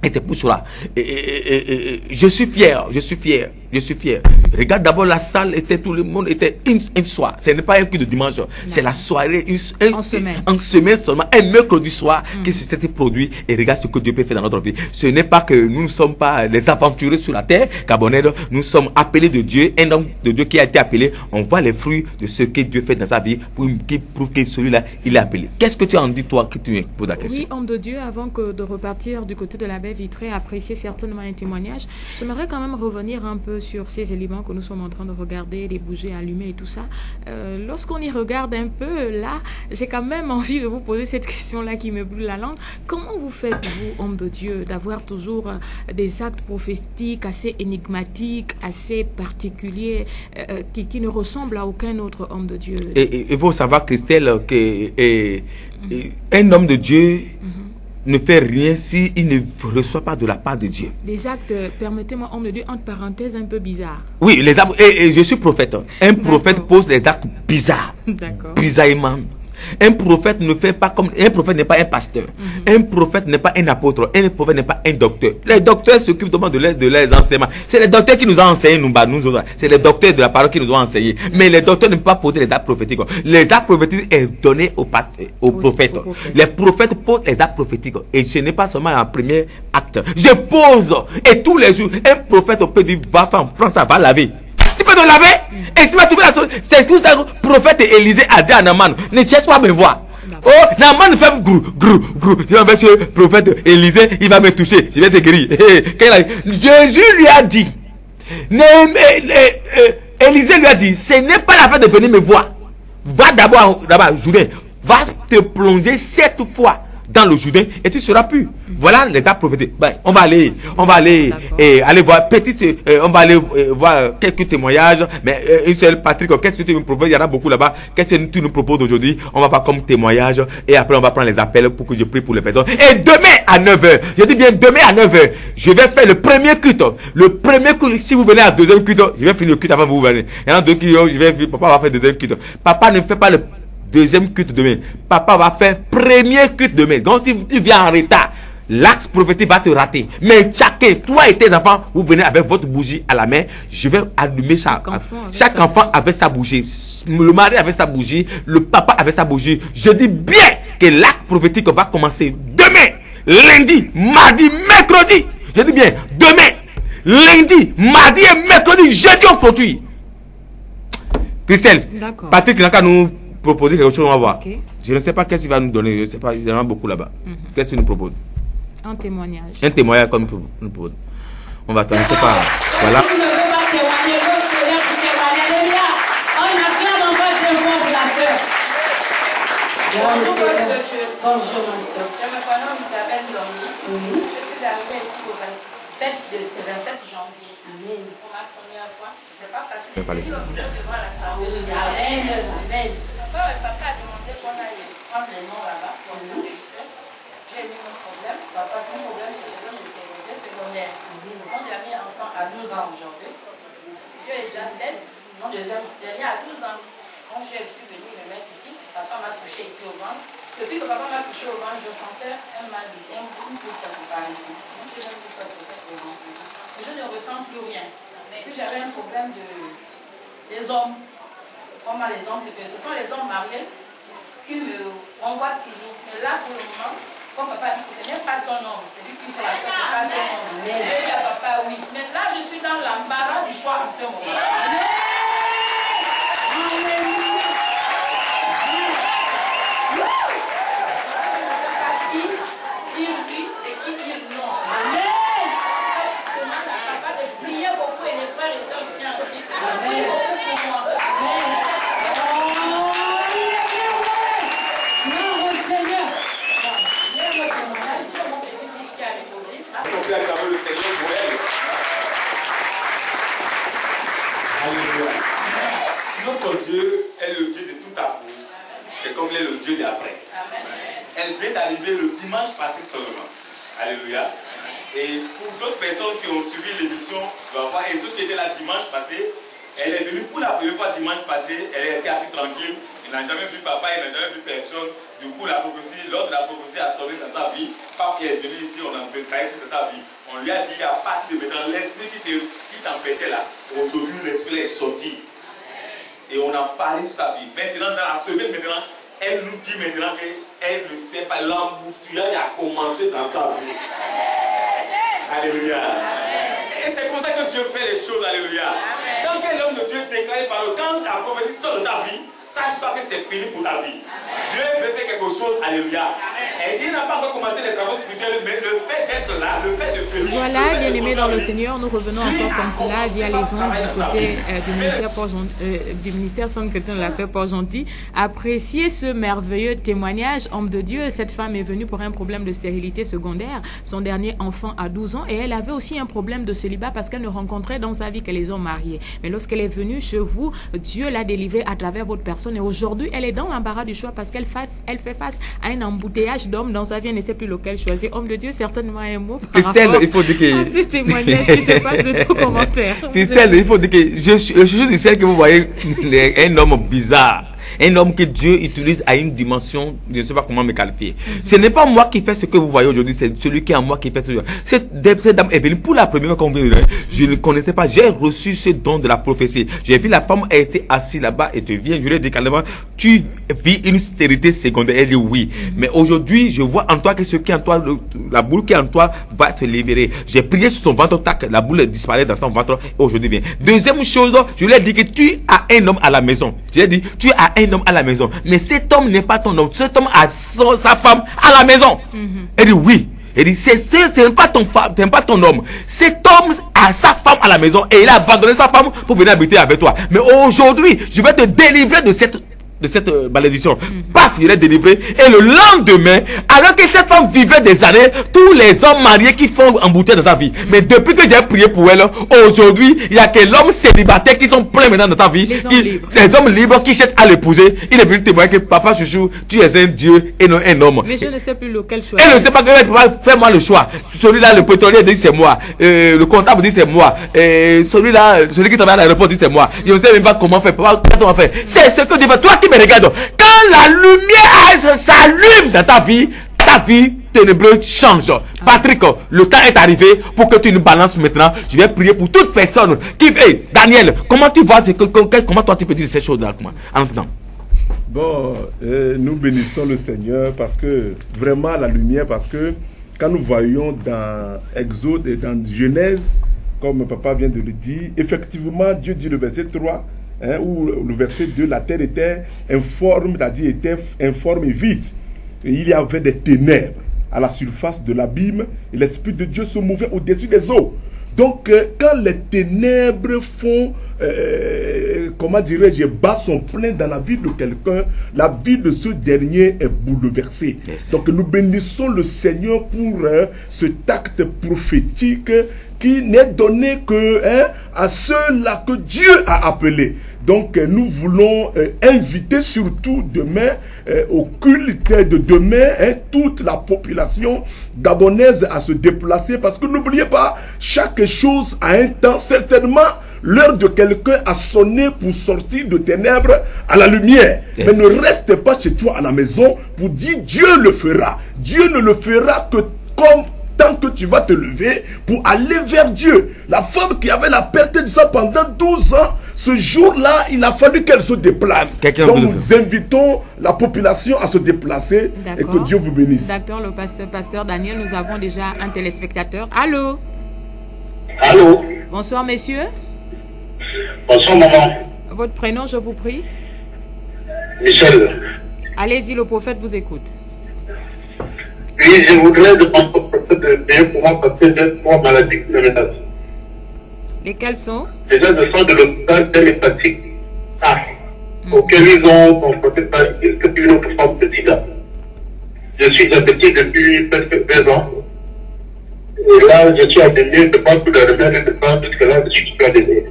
Et c'est pour cela. Je suis fier Je suis fier. Regarde d'abord la salle, tout le monde était une soirée. Ce n'est pas un culte de dimanche. C'est la soirée en semaine seulement. Un mercredi soir qui s'était produit. Et regarde ce que Dieu peut faire dans notre vie. Ce n'est pas que nous ne sommes pas les aventureux sur la terre. Gabonais, nous sommes appelés de Dieu. Un homme de Dieu qui a été appelé. On voit les fruits de ce que Dieu fait dans sa vie qui prouve que celui-là, il est appelé. Qu'est-ce que tu en dis, toi, que tu me poses la question? Oui, homme de Dieu, avant de repartir du côté de la baie vitrée, apprécier certainement un témoignage, j'aimerais quand même revenir un peu sur ces éléments que nous sommes en train de regarder, les bougies allumées et tout ça. Lorsqu'on y regarde un peu, là, j'ai quand même envie de vous poser cette question-là qui me brûle la langue. Comment vous faites, vous, homme de Dieu, d'avoir toujours des actes prophétiques assez énigmatiques, assez particuliers, qui ne ressemblent à aucun autre homme de Dieu? Et il faut savoir, Christelle, qu'un homme de Dieu ne fait rien s'il ne reçoit pas de la part de Dieu. Les actes, permettez-moi, homme de Dieu, entre parenthèses, un peu bizarres. Oui, les actes, et je suis prophète. Un prophète pose des actes bizarres. D'accord. Bizarrement. Un prophète ne fait pas comme... Un prophète n'est pas un pasteur. Un prophète n'est pas un apôtre. Un prophète n'est pas un docteur. Les docteurs s'occupent de leurs enseignements. C'est les docteurs qui nous ont enseigné, nous autres. C'est les docteurs de la parole qui nous ont enseigné. Mais les docteurs ne peuvent pas poser les actes prophétiques. Les actes prophétiques sont donnés aux prophètes. Les prophètes posent les actes prophétiques. Et ce n'est pas seulement un premier acte. Je pose. Et tous les jours, un prophète peut dire, va faire, prends ça, va laver. Tu peux te laver? Et si tu vas trouver la solution, c'est ce que le prophète Élisée a dit à Naaman. Ne cherche pas à me voir. Oh, Naaman fait grou. Je vais chez le prophète Élisée, il va me toucher. Je vais te guérir. Jésus lui a dit, Élisée lui a dit, ce n'est pas la peine de venir me voir. Va d'abord, Jourdain, va te plonger 7 fois dans le Jourdain et tu seras pur. Voilà les actes prophétiques. Ben, on va aller aller voir on va aller voir quelques témoignages, mais une seule. Patrick, qu'est-ce que tu me proposes? Il y en a beaucoup là-bas. Qu'est-ce que tu nous proposes aujourd'hui? On va voir comme témoignage et après on va prendre les appels pour que je prie pour les personnes. Et demain à 9h, je dis bien demain à 9h, je vais faire le premier culte. Le premier culte, si vous venez à deuxième culte, je vais finir le culte avant vous venir. Il y en a deux qui papa va faire deuxième culte. Papa ne fait pas le deuxième culte demain. Papa va faire premier culte demain. Donc si tu viens en retard, l'acte prophétique va te rater. Mais chacun, toi et tes enfants, vous venez avec votre bougie à la main. Je vais allumer ça. Chaque enfant avec sa bougie. Le mari avec sa bougie. Le papa avec sa bougie. Je dis bien que l'acte prophétique va commencer demain, lundi, mardi, mercredi. Je dis bien demain, lundi, mardi et mercredi, jeudi on produit. Christelle, Patrick Lanka nous proposer quelque chose, on va voir. Je ne sais pas qu'est-ce qu'il va nous donner, je ne sais pas, il y en a beaucoup là-bas. Qu'est-ce qu'il nous propose? Un témoignage. Un témoignage comme nous propose. On va attendre, je ne sais pas. Voilà. Bonjour ma soeur. Je me prénomme Isabelle Lormier. Je suis arrivée ici au 27 janvier. Amen. Pour ma première fois. C'est pas facile. Je dis au bout de voir la famille. Amen. Amen. Papa a demandé qu'on aille prendre les noms là-bas. J'ai mis mon problème. Papa, mon problème, c'est que j'étais secondaire. Mon dernier enfant a 12 ans aujourd'hui. Dieu est déjà 7. Mon dernier a 12 ans. Quand j'ai pu venir me mettre ici, papa m'a touché ici au ventre. Depuis que papa m'a touché au ventre, je sentais un mal, une goutte par ici. Donc je me dis ça peut-être au ventre. Mais je ne ressens plus rien. Et puis j'avais un problème des hommes. Comment les hommes, c'est que ce sont les hommes mariés qui me renvoient toujours. Mais là, pour le moment, comme papa dit que ce n'est pas ton homme, c'est lui qui fait la tête, ce n'est pas ton homme. Je dis à papa oui. Mais là, je suis dans l'embarras du choix en ce moment. Notre Dieu est le Dieu de tout à coup. C'est comme il est le Dieu d'après. Elle vient d'arriver le dimanche passé seulement. Alléluia. Et pour d'autres personnes qui ont suivi l'émission, et ceux qui étaient là dimanche passé, elle est venue pour la première fois dimanche passé. Elle était assise tranquille. Elle n'a jamais vu papa, elle n'a jamais vu personne. Du coup, la prophétie, lors de la prophétie a sonné dans sa vie. Papa est venu ici, on a travaillé toute sa vie. On lui a dit à partir de maintenant, l'esprit qui t'embêtait là, aujourd'hui l'esprit est sorti. Et on a parlé sur ta vie. Maintenant, dans la semaine, maintenant, elle nous dit maintenant qu'elle ne sait pas, l'embouteillage a commencé dans sa vie. Alléluia. Et c'est comme ça que Dieu fait les choses. Alléluia. Quand un homme de Dieu déclare par le quand la prophétie sort de ta vie, sache pas que c'est fini pour ta vie. Dieu veut faire quelque chose. Alléluia. Et Dieu n'a pas encore commencé les travaux spirituels, mais le fait d'être là, le fait de venir. Voilà, bien aimés dans le Seigneur, nous revenons encore comme cela via les ondes du côté du ministère Saint-Chrétien de la paix Port-Gentil. Appréciez ce merveilleux témoignage. Homme de Dieu, cette femme est venue pour un problème de stérilité secondaire. Son dernier enfant a 12 ans et elle avait aussi un problème de célibat parce qu'elle ne rencontrait dans sa vie que les hommes mariés. Mais lorsqu'elle est venue chez vous, Dieu l'a délivrée à travers votre personne et aujourd'hui, elle est dans l'embarras du choix parce qu'elle fait face à un embouteillage d'hommes dans sa vie. Elle ne sait plus lequel choisir. Homme de Dieu, certainement un mot par Christelle, rapport il faut dire que... à ce témoignage qui se passe de tout commentaire. Christelle, il faut dire que je suis de celle que vous voyez un homme bizarre. Un homme que Dieu utilise à une dimension, je ne sais pas comment me qualifier. Ce n'est pas moi qui fais ce que vous voyez aujourd'hui, c'est celui qui est en moi qui fait ce. Cette dame est venue pour la première fois qu'on vient. Je ne connaissais pas, j'ai reçu ce don de la prophétie. J'ai vu la femme a été assise là-bas et te vient, je lui ai dit carrément, tu vis une stérilité secondaire. Elle dit oui. Mais aujourd'hui, je vois en toi que ce qui est en toi, la boule qui est en toi va te libérer. J'ai prié sur son ventre, tac, la boule disparaît dans son ventre et aujourd'hui vient. Deuxième chose, je lui ai dit que tu as un homme à la maison. J'ai dit, tu as un homme à la maison, mais cet homme n'est pas ton homme, cet homme a sa femme à la maison. Elle dit oui. Elle dit c'est pas ton homme, cet homme a sa femme à la maison et il a abandonné sa femme pour venir habiter avec toi. Mais aujourd'hui, je vais te délivrer de cette malédiction. Paf, il est délivré. Et le lendemain, alors que cette femme vivait des années, tous les hommes mariés qui font embouteiller dans ta vie. Mais depuis que j'ai prié pour elle, aujourd'hui, il y a que l'homme célibataire qui sont pleins maintenant dans ta vie. Les hommes libres qui cherchent à l'épouser. Il est venu témoigner que papa chouchou, tu es un Dieu et non un homme. Mais je ne sais plus lequel choisir. Elle ne sait pas que fais-moi le choix. Celui-là, le pétrolier dit c'est moi. Le comptable dit c'est moi. Celui-là, celui qui travaille à l'aéroport dit c'est moi. Je ne sais même pas comment faire. Comment faire. C'est ce que Dieu fait. Toi qui me regarde, quand la lumière s'allume dans ta vie ténébreuse change. Patrick, le temps est arrivé pour que tu nous balances maintenant. Je vais prier pour toute personne qui veut. Daniel, comment tu vois, comment toi tu peux dire ces choses-là en attendant? Bon, nous bénissons le Seigneur parce que vraiment la lumière, parce que quand nous voyons dans Exode et dans Genèse, comme papa vient de le dire, effectivement Dieu dit le verset 3, ou le verset 2, la terre était informe, c'est-à-dire était informe et vide. Et il y avait des ténèbres à la surface de l'abîme et l'Esprit de Dieu se mouvait au-dessus des eaux. Donc, quand les ténèbres font, comment dirais-je, bat son plein dans la vie de quelqu'un, la vie de ce dernier est bouleversée. Yes. Donc, nous bénissons le Seigneur pour cet acte prophétique qui n'est donné que à ceux-là que Dieu a appelés. Donc, nous voulons inviter surtout demain, au culte de demain, toute la population gabonaise à se déplacer. Parce que n'oubliez pas, chaque chose a un temps. Certainement, l'heure de quelqu'un a sonné pour sortir de ténèbres à la lumière. Yes. Mais ne reste pas chez toi à la maison pour dire Dieu le fera. Dieu ne le fera que comme tant que tu vas te lever pour aller vers Dieu. La femme qui avait la perte de sang pendant 12 ans, ce jour-là, il a fallu qu'elle se déplace. Donc nous invitons la population à se déplacer et que Dieu vous bénisse. D'accord, le pasteur Daniel, nous avons déjà un téléspectateur. Allô? Allô? Bonsoir, messieurs. Bonsoir, maman. Votre prénom, je vous prie? Michel. Allez-y, le prophète vous écoute. Oui, je voudrais demander au prophète de payer pour moi parce que j'ai 3 maladies qui me menacent. Lesquelles sont? Déjà, je sors de l'hôpital d'un hépatique A, auquel ils ont confronté par une autre forme de sida. Je suis diabétique depuis presque 2 ans. Et là, je suis anémié, je pense que le remède est de pas jusque-là, je suis plus anémié.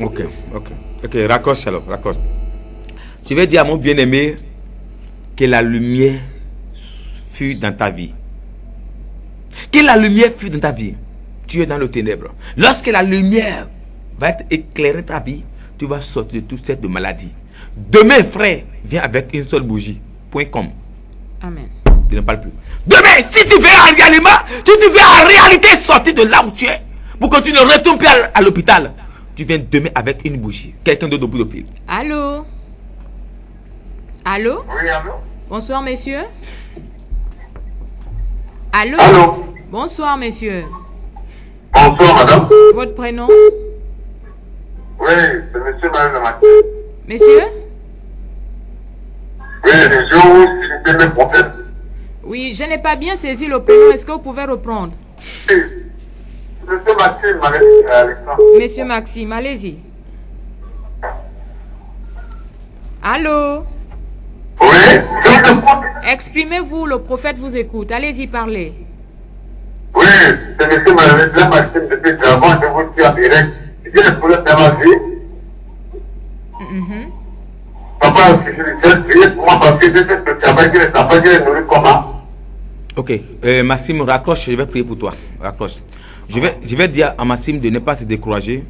Ok, raccroche alors, raccroche. Je vais dire à mon bien-aimé que la lumière fut dans ta vie. Que la lumière fut dans ta vie. Tu es dans le ténèbre. Lorsque la lumière va éclairer ta vie, tu vas sortir de toute cette maladie. Demain, frère, viens avec une seule bougie. .com. Amen. Je ne parle plus. Demain, si tu veux en réalité sortir de là où tu es, Pour continuer, retourne plus à l'hôpital. Tu viens demain avec une bougie. Quelqu'un d'autre au bout de fil. Allô? Allô? Oui, allô? Bonsoir, messieurs. Allô? Allô? Bonsoir, messieurs. Bonsoir, madame. Votre prénom? Oui, c'est monsieur Marie Mathieu. Messieurs? Oui, je vous suis mes prophètes. Oui, je n'ai pas bien saisi le prénom. Est-ce que vous pouvez reprendre? Oui. Monsieur Mathieu, Alexandre. Monsieur Maxime, allez-y. Allô? Oui, je vous écoute. Exprimez-vous, le prophète vous écoute. Allez-y, parlez. Oui, c'est monsieur Mathieu depuis avant, je vous suis en direct. J'ai des problèmes dans ma vie. Papa, je suis prié pour moi parce que je sais que le travail que les nourrit comment. Ok, Maxime, raccroche, je vais prier pour toi. Raccroche. Je vais dire à Maxime de ne pas se décourager.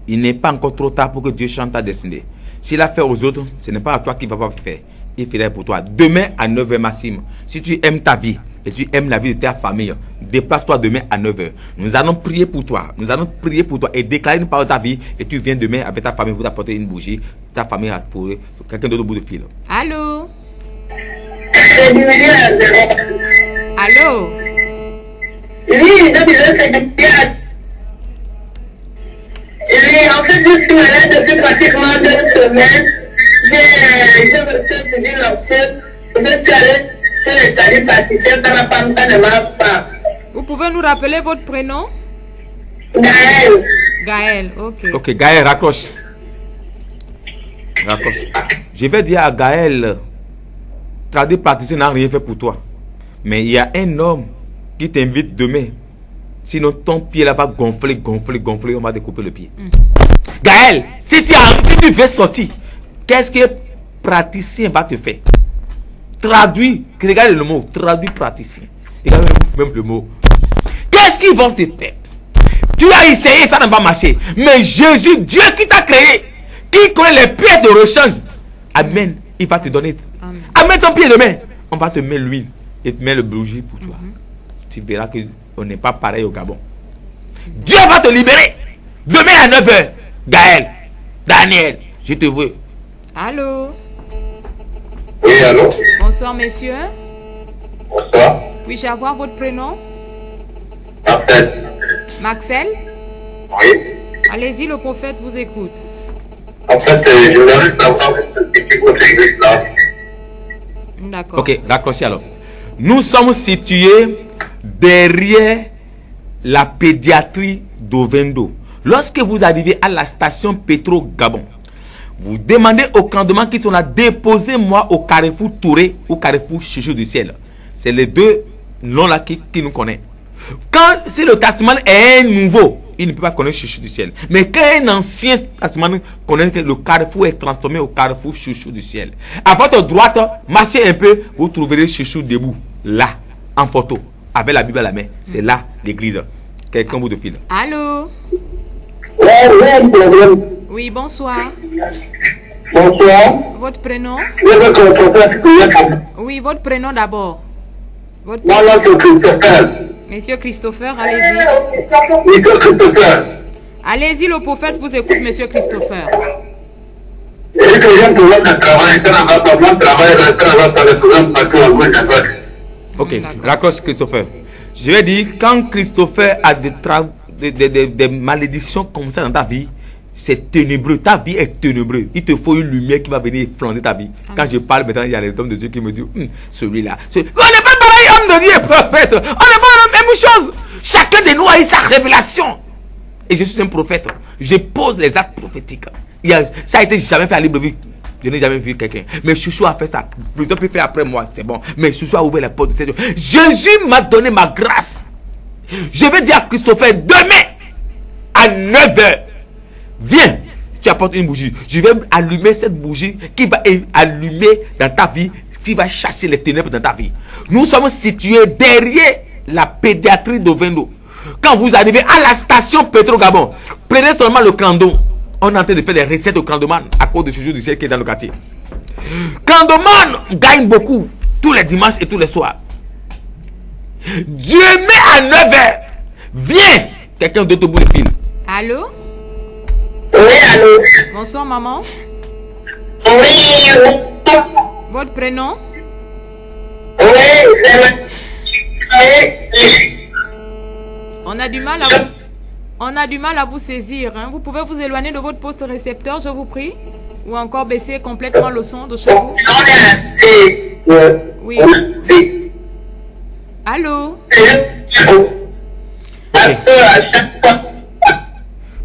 Il n'est pas encore trop tard pour que Dieu chante ta destinée. S'il a fait aux autres, ce n'est pas à toi qu'il va pas faire. Il fera pour toi. Demain à 9h, Maxime, si tu aimes ta vie et tu aimes la vie de ta famille, déplace-toi demain à 9h. Nous allons prier pour toi. Nous allons prier pour toi et déclarer une parole de ta vie. Et tu viens demain avec ta famille, vous apporter une bougie. Ta famille a pour quelqu'un d'autre au bout de fil. Allô? Allô? Oui, donc en fait, je suis malade depuis pratiquement 2 semaines. Je me suis dit l'option. Je suis allée sur les salles participantes, ça n'a pas de mal pas. Vous pouvez nous rappeler votre prénom? Gaël. Gaël, ok. Ok, Gaël, raccroche. Raccroche. Je vais dire à Gaël, traduire praticien n'a rien fait pour toi. Mais il y a un homme qui t'invite demain. Sinon, ton pied là va gonfler, on va découper le pied. Gaël, si tu veux sortir, qu'est-ce que praticien va te faire? Traduis, regarde le mot, traduis praticien. Regarde même le mot. Qu'est-ce qu'ils vont te faire? Tu as essayé, ça n'a pas marché. Mais Jésus, Dieu qui t'a créé, qui connaît les pieds de rechange, Amen, il va te donner. Amen ton pied demain. On va te mettre l'huile et te mettre le bougie pour toi. Tu verras qu'on n'est pas pareil au Gabon. Dieu va te libérer. Demain à 9h. Gaël, Daniel, je te veux. Allô? Oui, allô? Bonsoir, messieurs. Bonsoir. Puis-je avoir votre prénom? Marcel. Maxel? Oui. Allez-y, le prophète vous écoute. En fait, je voudrais savoir ce que votre église là. D'accord. Ok, raccrochez alors. Nous sommes situés derrière la pédiatrie d'Ovendo. Lorsque vous arrivez à la station Pétro Gabon, vous demandez aux commandements qui sont là, déposez-moi au carrefour Touré ou carrefour Chouchou du ciel. C'est les deux noms là qui nous connaissent. Quand si le taximan est nouveau, il ne peut pas connaître Chouchou du ciel. Mais quand un ancien taximan connaît que le carrefour est transformé au carrefour Chouchou du ciel. À votre droite, marchez un peu, vous trouverez Chouchou debout, là, en photo, avec la Bible à la main. C'est là l'église. Quelqu'un bout de fil. Allô? Oui, Oui, bonsoir. bonsoir. Votre prénom? Oui, votre prénom d'abord. Votre... Moi, là, c'est Christopher. Monsieur Christopher, allez-y. Monsieur Christopher. Allez-y, le prophète vous écoute, monsieur Christopher. Et que j'ai un problème de travail, ça n'a pas de travail, ça n'a pas de problème partout en gauche. Ok, raccroche Christopher. Je vais dire, quand Christopher a des malédictions comme ça dans ta vie, c'est ténébreux. Ta vie est ténébreuse. Il te faut une lumière qui va venir flander ta vie. Quand je parle maintenant, il y a les hommes de Dieu qui me disent, celui-là. On n'est pas pareil, homme de Dieu, prophète. On n'est pas la même chose. Chacun de nous a eu sa révélation. Et je suis un prophète. Je pose les actes prophétiques. Ça a été jamais fait à libre vue. Je n'ai jamais vu quelqu'un. Mais Chouchou a fait ça. Plusieurs peut faire après moi, c'est bon. Mais Chouchou a ouvert la porte de Seigneur. Jésus m'a donné ma grâce. Je vais dire à Christopher, demain, à 9h, viens, tu apportes une bougie. Je vais allumer cette bougie qui va allumer dans ta vie, qui va chasser les ténèbres dans ta vie. Nous sommes situés derrière la pédiatrie d'Ovendo. Quand vous arrivez à la station Pétro Gabon, prenez seulement le Candon. On est en train de faire des recettes au Candoman à cause de ce jour du ciel qui est dans le quartier. Candoman gagne beaucoup tous les dimanches et tous les soirs. Dieu met à 9h. Viens quelqu'un d'autre au bout du fil. Allô? Oui, allô? Bonsoir, maman. Oui, Votre prénom? oui, On a du mal à vous... On a du mal à vous saisir. Hein. Vous pouvez vous éloigner de votre poste récepteur, je vous prie? Ou encore baisser complètement le son de chez vous? Oui. Allô?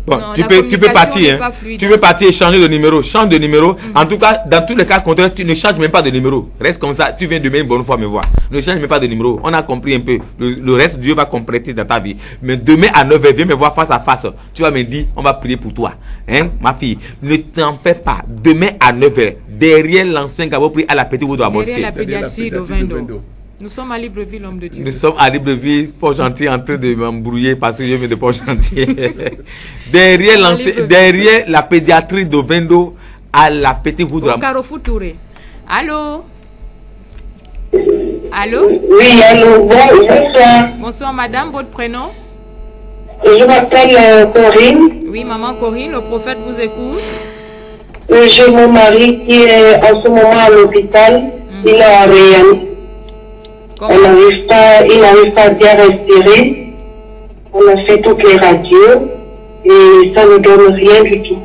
Bon, Non, tu la peux communication partir. n'est Hein. pas fluide. Tu peux partir et changer de numéro. Change de numéro. En tout cas, dans tous les cas contraires, tu ne changes même pas de numéro. Reste comme ça. Tu viens demain une bonne fois me voir. Ne change même pas de numéro. On a compris un peu. Le reste, Dieu va compléter dans ta vie. Mais demain à 9h, viens me voir face à face. Tu vas me dire, on va prier pour toi. Hein, ma fille, ne t'en fais pas. Demain à 9h, derrière l'ancien Gabo, prie à la petite roue de la mosquée. Derrière la pédiatrie de Vendo. Nous sommes à Libreville, homme de Dieu. Nous sommes à Libreville, Port-Gentil, en train de m'embrouiller parce que je viens de Port-Gentil. derrière la pédiatrie de Vendo, à la petite route de la... Au Carrefour Touré. Allô? Allô? oui, allô, bonsoir. Bonsoir, madame. Votre prénom? Je m'appelle Corinne. Oui, maman Corinne, le prophète vous écoute. J'ai mon mari qui est en ce moment à l'hôpital. Il est en réanimation. Il n'arrive pas à bien respirer. On a fait toutes les radios et ça ne donne rien du tout.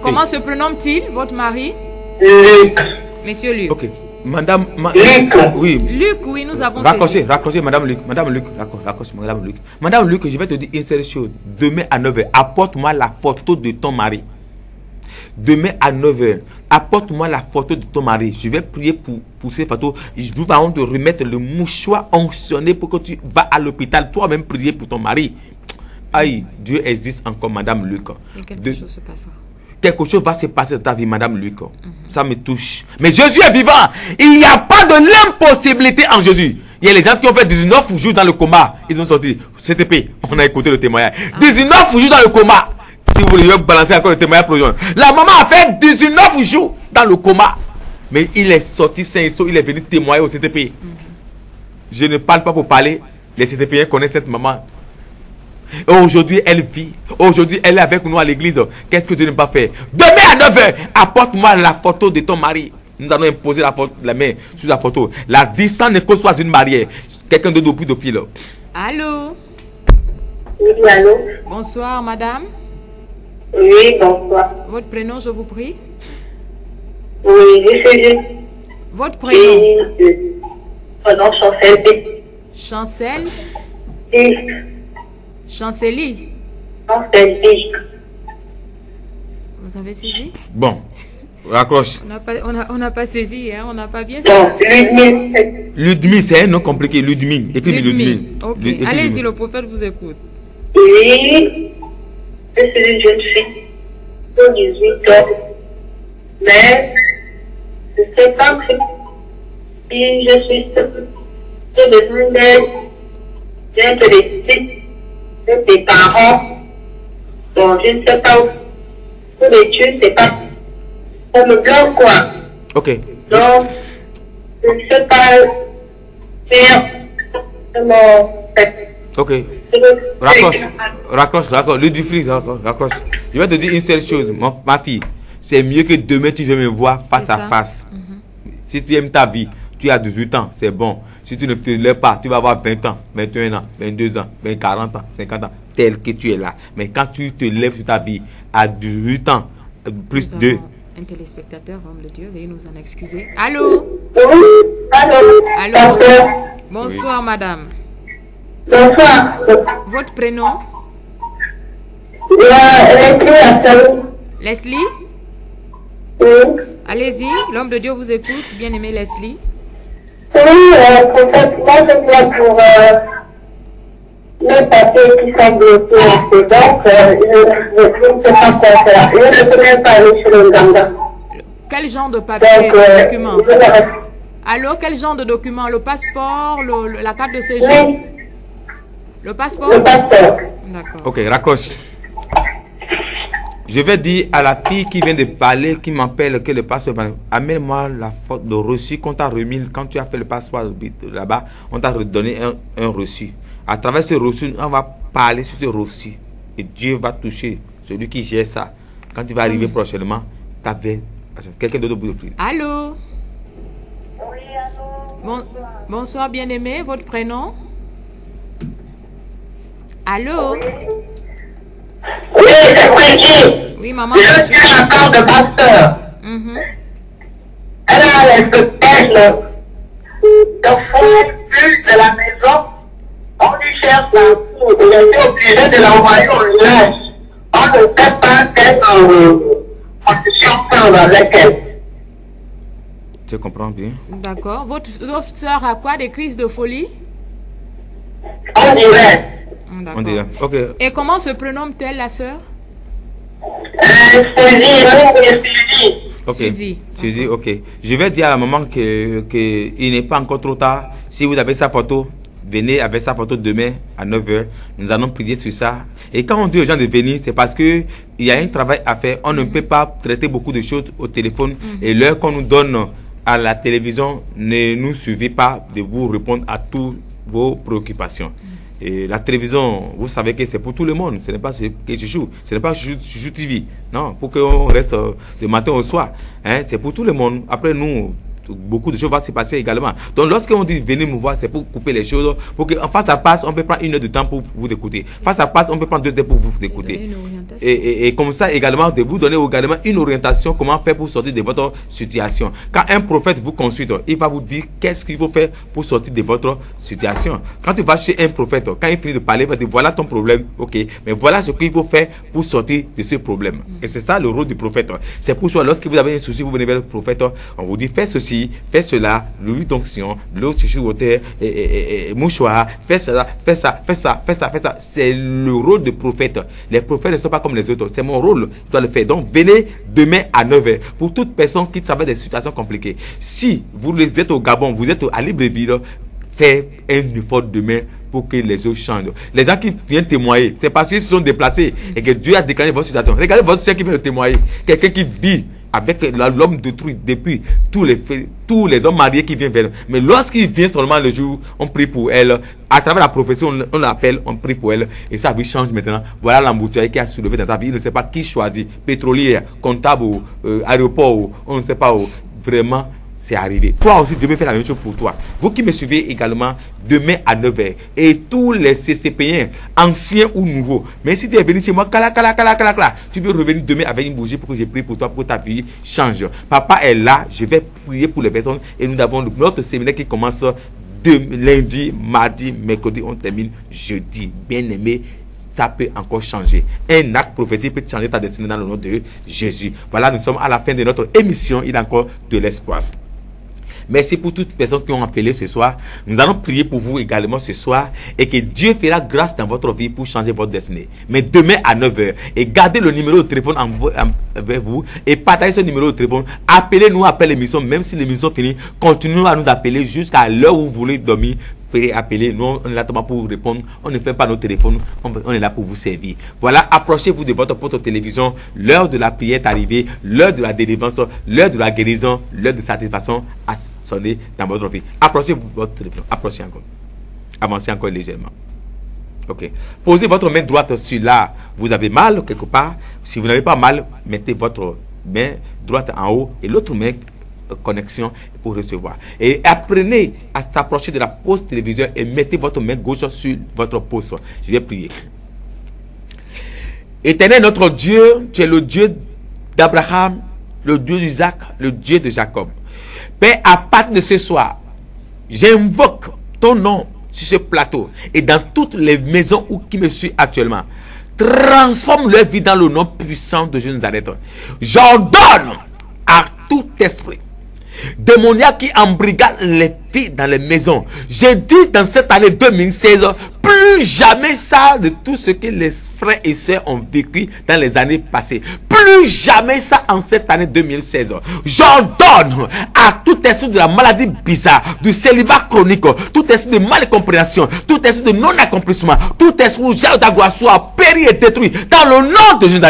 Comment se prénomme-t-il, votre mari? Luc. Monsieur Luc. Ok. Madame... Luc. Oui. Luc, oui, nous avons Raccrochez, Madame Luc. Madame Luc, raccroche, Madame Luc. Madame Luc, je vais te dire une seule chose. Demain à 9h, apporte-moi la photo de ton mari. Demain à 9h, apporte-moi la photo de ton mari. Je vais prier pour ces photos. Nous allons te remettre le mouchoir onctionné pour que tu vas à l'hôpital. Toi-même prier pour ton mari. Aïe, Dieu existe encore, Madame Luc. Quelque chose se passera. Quelque chose va se passer dans ta vie, Madame Luc. Ça me touche. Mais Jésus est vivant. Il n'y a pas de l'impossibilité en Jésus. Il y a les gens qui ont fait 19 jours dans le coma. Ils ont sorti. CTP, on a écouté le témoignage. 19 jours dans le coma. Si vous voulez balancer encore le témoignage pour la maman a fait 19 jours dans le coma. Mais il est sorti sain et sauf. Il est venu témoigner au CTP. Je ne parle pas pour parler. Les CTP connaissent cette maman. Aujourd'hui, elle vit. Aujourd'hui, elle est avec nous à l'église. Qu'est-ce que tu n'as pas fait? Demain à 9h, apporte-moi la photo de ton mari. Nous allons imposer la main sur la photo. La distance ne que soit une barrière. Quelqu'un de plus de fil. Allô? Oui, allô? Bonsoir, madame. Oui, bonsoir. Votre prénom, je vous prie? Oui, je suis... Votre prénom? Pardon, Chancel. Chancel? Oui. Chancélie? Chancel. Vous avez saisi? Bon, raccroche. On n'a pas saisi, hein? On n'a pas bien saisi. Ludmi, c'est un nom compliqué. Ludmi. Écris Ludmi. Ok. Allez-y, le prophète vous écoute. Oui. Je suis une jeune fille de 18 ans, mais je ne sais pas si je suis j'ai besoin d'aide, j'ai un peu des parents, donc je ne sais pas où les tuer, c'est pas on me bloque quoi. Ok. Donc, je ne sais pas faire mon ok. Raccroche. Ludifri, raccroche. Je vais te dire une seule chose, ma fille. C'est mieux que demain tu viennes me voir face à face. Si tu aimes ta vie, tu as 18 ans, c'est bon. Si tu ne te lèves pas, tu vas avoir 20 ans, 21 ans, 22 ans, 40 ans, 50 ans, tel que tu es là. Mais quand tu te lèves sur ta vie à 18 ans, plus 2. Un téléspectateur, homme de Dieu, veuillez nous en excuser. Allô? Allô? Bonsoir, madame. Bonsoir. Votre prénom? Leslie? Oui. Allez-y, l'homme de Dieu vous écoute, bien-aimé Leslie. Oui, prophète, moi je viens pour les papiers qui sont bloqués. Donc, je ne sais pas quoi faire. Je ne peux même pas aller sur le Ganga. Quel genre de papier, document? Allô, quel genre de document? Le passeport, la carte de séjour? Oui. Le passeport? Le passeport. D'accord. Ok, raccroche. Je vais dire à la fille qui vient de parler, qui m'appelle que le passeport, amène-moi la faute de reçu qu'on t'a remis quand tu as fait le passeport là-bas. On t'a redonné un reçu. À travers ce reçu, on va parler sur ce reçu. Et Dieu va toucher celui qui gère ça. Quand il va arriver prochainement, quelqu'un d'autre vous offrir. Allô? Oui, allô. Bonsoir, bien-aimé. Votre prénom? Allô? Oui, c'est Brigitte. Oui, maman. Je suis la part de pasteur. Elle a les spectacles de fouiller plus de la maison. On lui cherche partout. Il est obligé de l'envoyer au village. On ne sait pas quelle condition prendre avec elle. Tu comprends bien? D'accord. Votre soeur a quoi? Des crises de folie? On dirait. On dirait. Ok. Et comment se prénomme-t-elle, la sœur? Suzy. Ok. Suzy. Suzy, ok. Je vais dire à la maman qu'il n'est pas encore trop tard. Si vous avez sa photo, venez avec sa photo demain à 9 h. Nous allons prier sur ça. Et quand on dit aux gens de venir, c'est parce qu'il y a un travail à faire. On ne peut pas traiter beaucoup de choses au téléphone. Et l'heure qu'on nous donne à la télévision ne nous suffit pas de vous répondre à toutes vos préoccupations. Et la télévision, vous savez que c'est pour tout le monde. Ce n'est pas que Chouchou. Ce n'est pas Chouchou TV. Non, pour qu'on reste de matin au soir. Hein, c'est pour tout le monde. Après, nous, beaucoup de choses vont se passer également. Donc, lorsqu'on dit venez me voir, c'est pour couper les choses. Pour qu'en face à face, on peut prendre 1 heure de temps pour vous écouter. Face à face, on peut prendre 2 heures pour vous écouter. Et comme ça, également, de vous donner également une orientation, comment faire pour sortir de votre situation. Quand un prophète vous consulte, il va vous dire qu'est-ce qu'il faut faire pour sortir de votre situation. Quand tu vas chez un prophète, quand il finit de parler, il va dire voilà ton problème, ok, mais voilà ce qu'il faut faire pour sortir de ce problème. Et c'est ça le rôle du prophète. C'est pour ça, lorsque vous avez un souci, vous venez vers le prophète, on vous dit fais ceci, fais cela, l'huile d'onction, l'eau chuchoter, mouchoir, fais cela, fais ça, fais ça, fais ça, fais ça. C'est le rôle du prophète. Les prophètes ne sont pas comme les autres. C'est mon rôle. Je dois le faire. Donc, venez demain à 9 h. Pour toute personne qui travaille des situations compliquées. Si vous êtes au Gabon, vous êtes à Libreville, faites un effort demain pour que les autres changent. Les gens qui viennent témoigner, c'est parce qu'ils se sont déplacés et que Dieu a déclaré votre situation. Regardez votre soeur qui vient témoigner. Quelqu'un qui vit avec l'homme détruit depuis tous les hommes mariés qui viennent vers nous. Mais lorsqu'il vient seulement le jour, on prie pour elle. À travers la profession, on l'appelle, on prie pour elle. Et sa vie change maintenant. Voilà l'embouteillage qui a soulevé dans ta vie. Il ne sait pas qui choisit. Pétrolier, comptable, aéroport, on ne sait pas où. Vraiment, c'est arrivé. Toi aussi, Dieu veut faire la même chose pour toi. Vous qui me suivez également, demain à 9 h. Et tous les CCPiens, anciens ou nouveaux. Mais si tu es venu chez moi, tu veux revenir demain avec une bougie pour que je prie pour toi, pour que ta vie change. Papa est là, je vais prier pour les personnes. Et nous avons notre séminaire qui commence lundi, mardi, mercredi, on termine jeudi. Bien aimé, ça peut encore changer. Un acte prophétique peut changer ta destinée dans le nom de Jésus. Voilà, nous sommes à la fin de notre émission. Il y a encore de l'espoir. Merci pour toutes les personnes qui ont appelé ce soir. Nous allons prier pour vous également ce soir et que Dieu fera grâce dans votre vie pour changer votre destinée. Mais demain à 9 h, et gardez le numéro de téléphone avec vous et partagez ce numéro de téléphone. Appelez-nous après l'émission, même si l'émission finit. Continuez à nous appeler jusqu'à l'heure où vous voulez dormir. Appeler, nous on est là pour vous répondre, on ne fait pas nos téléphones, on est là pour vous servir. Voilà, approchez-vous de votre poste télévision, l'heure de la prière est arrivée, l'heure de la délivrance, l'heure de la guérison, l'heure de satisfaction a sonné dans votre vie. Approchez-vous de votre téléphone, approchez encore, avancez encore légèrement. Ok, posez votre main droite sur là, vous avez mal quelque part. Si vous n'avez pas mal, mettez votre main droite en haut et l'autre main connexion pour recevoir. Et apprenez à s'approcher de la poste télévision et mettez votre main gauche sur votre poste. Je vais prier. Éternel notre Dieu, tu es le Dieu d'Abraham, le Dieu d'Isaac, le Dieu de Jacob. Père, à partir de ce soir, j'invoque ton nom sur ce plateau et dans toutes les maisons où qui me suivent actuellement. Transforme leur vie dans le nom puissant de Jésus de Nazareth. J'ordonne à tout esprit démoniaque qui embrigade les filles dans les maisons. J'ai dit dans cette année 2016, plus jamais ça de tout ce que les frères et sœurs ont vécu dans les années passées. Plus jamais ça en cette année 2016. J'ordonne à tout esprit de la maladie bizarre, du célibat chronique, tout esprit de malcompréhension, tout esprit de non-accomplissement, tout esprit où j'ai ta gloire soit péri et détruit dans le nom de Jésus.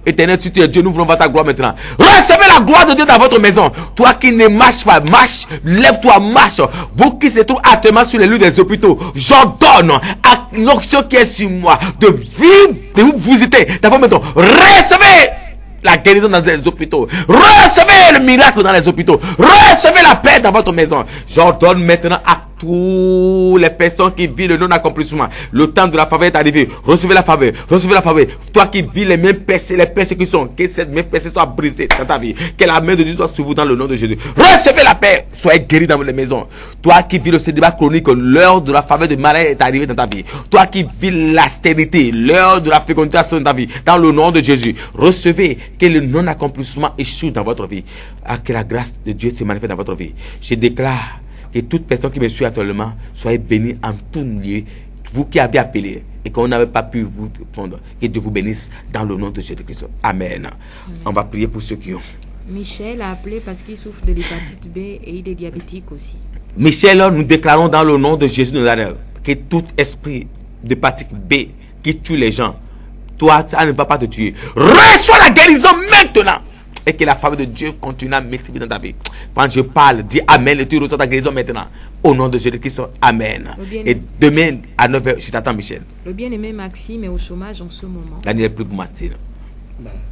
Éternel, si tu es Dieu, nous voulons voir ta gloire maintenant. Recevez la gloire de Dieu dans votre maison. Toi qui ne marches pas, marche, lève-toi, marche. Vous qui se trouvez actuellement sur les lieux des hôpitaux, j'ordonne l'onction qui est sur moi, de vivre, de vous visiter dans vos maisons. Recevez la guérison dans les hôpitaux. Recevez le miracle dans les hôpitaux. Recevez la paix dans votre maison. J'ordonne maintenant à tous les personnes qui vivent le non-accomplissement. Le temps de la faveur est arrivé. Recevez la faveur. Recevez la faveur. Toi qui vis les mêmes persécutions, que cette même persécution soit brisée dans ta vie. Que la main de Dieu soit sur vous dans le nom de Jésus. Recevez la paix. Soyez guéris dans les maisons. Toi qui vis le célibat chronique, l'heure de la faveur de malheur est arrivée dans ta vie. Toi qui vis l'austérité, l'heure de la fécondation dans ta vie. Dans le nom de Jésus. Recevez que le non-accomplissement échoue dans votre vie. Que la grâce de Dieu se manifeste dans votre vie. Je déclare que toute personne qui me suit actuellement soyez bénie en tout lieu. Vous qui avez appelé et qu'on n'avait pas pu vous répondre, que Dieu vous bénisse dans le nom de Jésus-Christ. Amen. On va prier pour ceux qui ont. Michel a appelé parce qu'il souffre de l'hépatite B et il est diabétique aussi. Michel, nous déclarons dans le nom de Jésus de Nazareth que tout esprit d'hépatite B qui tue les gens, toi, ça ne va pas te tuer. Reçois la guérison maintenant. Et que la faveur de Dieu continue à m'écrire dans ta vie. Quand je parle, dis Amen et tu reçois ta guérison maintenant. Au nom de Jésus-Christ, Amen. Et demain à 9h, je t'attends, Michel. Le bien-aimé Maxime est au chômage en ce moment. Daniel, plus pour Martine.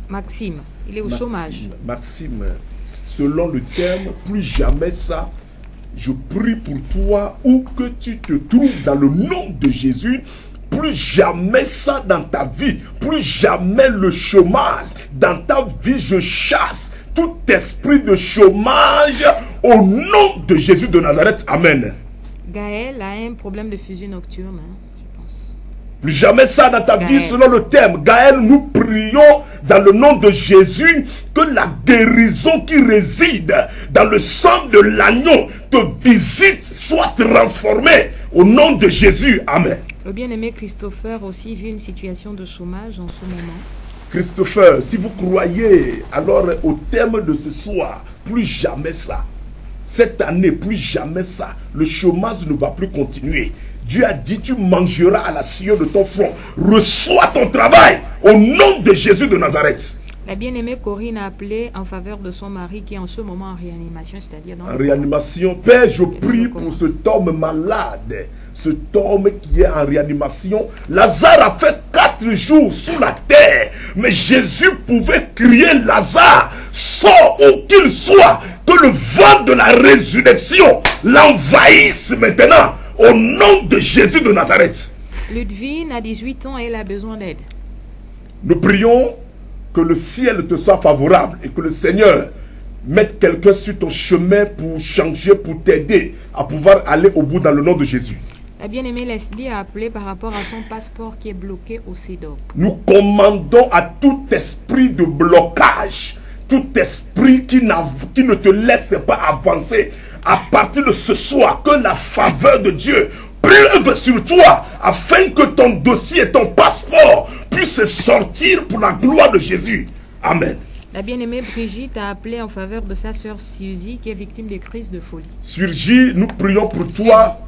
Maxime, il est au chômage. Maxime, selon le terme, plus jamais ça. Je prie pour toi où que tu te trouves dans le nom de Jésus. Plus jamais ça dans ta vie, plus jamais le chômage dans ta vie. Je chasse tout esprit de chômage au nom de Jésus de Nazareth. Amen. Gaël a un problème de fusion nocturne, je pense. Plus jamais ça dans ta vie selon le terme. Gaël, nous prions dans le nom de Jésus que la guérison qui réside dans le sang de l'agneau te visite, soit transformée au nom de Jésus. Amen. Le bien-aimé Christopher aussi vit une situation de chômage en ce moment. Christopher, si vous croyez alors au thème de ce soir, plus jamais ça. Cette année, plus jamais ça. Le chômage ne va plus continuer. Dieu a dit, tu mangeras à la sueur de ton front. Reçois ton travail au nom de Jésus de Nazareth. La bien-aimée Corinne a appelé en faveur de son mari qui est en ce moment en réanimation, c'est-à-dire dans en réanimation. Père, je prie pour cet homme malade, cet homme qui est en réanimation. Lazare a fait 4 jours sous la terre, mais Jésus pouvait crier, Lazare, sors où qu'il soit, que le vent de la résurrection l'envahisse maintenant, au nom de Jésus de Nazareth. Ludwine a 18 ans et elle a besoin d'aide. Nous prions que le ciel te soit favorable et que le Seigneur mette quelqu'un sur ton chemin pour changer, pour t'aider à pouvoir aller au bout dans le nom de Jésus. La bien-aimée Leslie a appelé par rapport à son passeport qui est bloqué au CEDOC. Nous commandons à tout esprit de blocage, tout esprit qui ne te laisse pas avancer, à partir de ce soir, que la faveur de Dieu pleuve sur toi, afin que ton dossier et ton passeport puissent sortir pour la gloire de Jésus. Amen. La bien-aimée Brigitte a appelé en faveur de sa sœur Suzy qui est victime de crise de folie. Suzy, nous prions pour toi.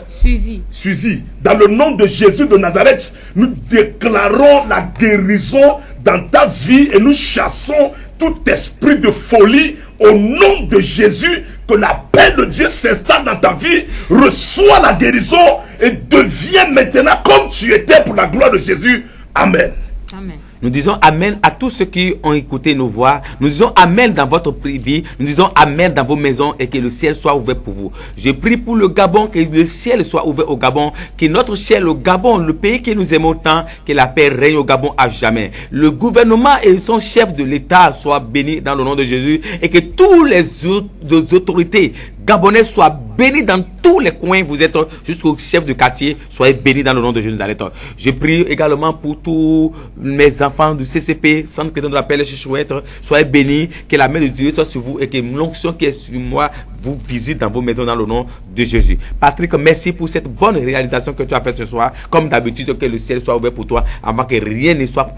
Suzy. Dans le nom de Jésus de Nazareth, nous déclarons la guérison dans ta vie et nous chassons tout esprit de folie au nom de Jésus. Que la paix de Dieu s'installe dans ta vie, reçois la guérison et deviens maintenant comme tu étais pour la gloire de Jésus. Amen. Amen. Nous disons Amen à tous ceux qui ont écouté nos voix. Nous disons Amen dans votre vie. Nous disons Amen dans vos maisons et que le ciel soit ouvert pour vous. Je prie pour le Gabon, que le ciel soit ouvert au Gabon. Que notre ciel, le Gabon, le pays que nous aimons tant, que la paix règne au Gabon à jamais. Le gouvernement et son chef de l'État soient bénis dans le nom de Jésus. Et que tous les autorités gabonais soient bénis dans tous les coins. Vous êtes jusqu'au chef de quartier. Soyez bénis dans le nom de Jésus. Je prie également pour tous mes enfants du CCP, Centre Chrétien de la Paix, les Chouchouettes. Soyez bénis. Que la main de Dieu soit sur vous et que l'onction qui est sur moi vous visite dans vos maisons dans le nom de Jésus. Patrick, merci pour cette bonne réalisation que tu as faite ce soir. Comme d'habitude, que le ciel soit ouvert pour toi avant que rien ne soit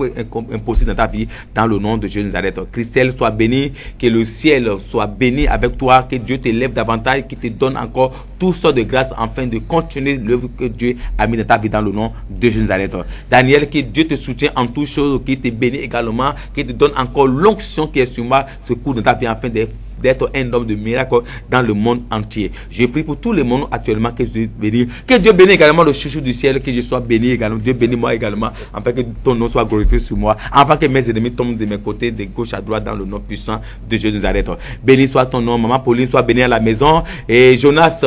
impossible dans ta vie dans le nom de Jésus Nazareth. Christelle, sois béni. Que le ciel soit béni avec toi. Que Dieu t'élève davantage, qu'il te donne encore toutes sortes de grâces afin de continuer l'œuvre que Dieu a mis dans ta vie dans le nom de Jésus Nazareth. Daniel, que Dieu te soutienne en toutes choses, qu'il te bénisse également, qu'il te donne encore l'onction qui est sur moi, ce coup dans ta vie afin de d'être un homme de miracle dans le monde entier. Je prie pour tous les mondes actuellement que Dieu bénisse. Que Dieu bénisse également le chouchou du ciel, que je sois béni également. Dieu bénisse moi également, afin que ton nom soit glorifié sur moi, afin que mes ennemis tombent de mes côtés, de gauche à droite, dans le nom puissant de Jésus de Nazareth. Béni soit ton nom, maman Pauline soit bénie à la maison, et Jonas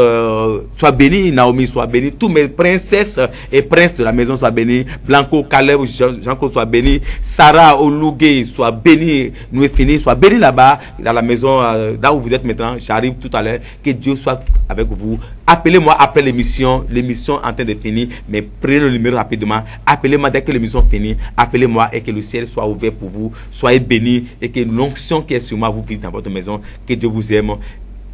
soit béni, Naomi soit béni, tous mes princesses et princes de la maison soient bénis, Blanco, Caleb, Jean-Claude soit béni, Sarah, Oluge soit béni, nous est fini, soit béni là-bas, dans la maison, là où vous êtes maintenant. J'arrive tout à l'heure, que Dieu soit avec vous. Appelez-moi après l'émission en train de finir, mais prenez le numéro rapidement, appelez-moi dès que l'émission finit, appelez-moi et que le ciel soit ouvert pour vous, soyez bénis et que l'onction qui est sur moi vous visite dans votre maison, que Dieu vous aime.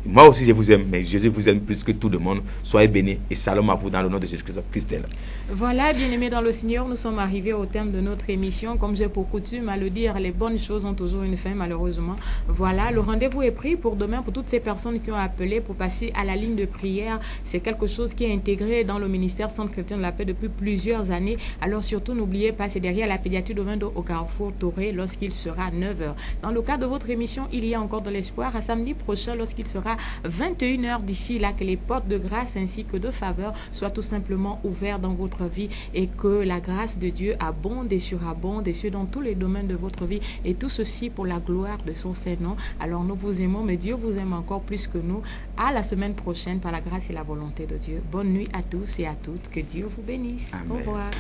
Moi aussi je vous aime, mais Jésus vous aime plus que tout le monde. Soyez bénis et shalom à vous dans le nom de Jésus-Christ. Christelle. Voilà, bien-aimés dans le Seigneur, nous sommes arrivés au terme de notre émission. Comme j'ai pour coutume à le dire, les bonnes choses ont toujours une fin, malheureusement. Voilà, le rendez-vous est pris pour demain pour toutes ces personnes qui ont appelé pour passer à la ligne de prière. C'est quelque chose qui est intégré dans le ministère Centre Chrétien de la Paix depuis plusieurs années. Alors surtout, n'oubliez pas, c'est derrière la pédiatrie de Vendo au Carrefour Toré lorsqu'il sera 9h. Dans le cadre de votre émission, il y a encore de l'espoir. À samedi prochain, lorsqu'il sera 21h, d'ici là, que les portes de grâce ainsi que de faveur soient tout simplement ouvertes dans votre vie et que la grâce de Dieu abonde et surabonde et dans tous les domaines de votre vie, et tout ceci pour la gloire de son Saint-Nom. Alors nous vous aimons, mais Dieu vous aime encore plus que nous. À la semaine prochaine par la grâce et la volonté de Dieu. Bonne nuit à tous et à toutes. Que Dieu vous bénisse. Amen. Au revoir.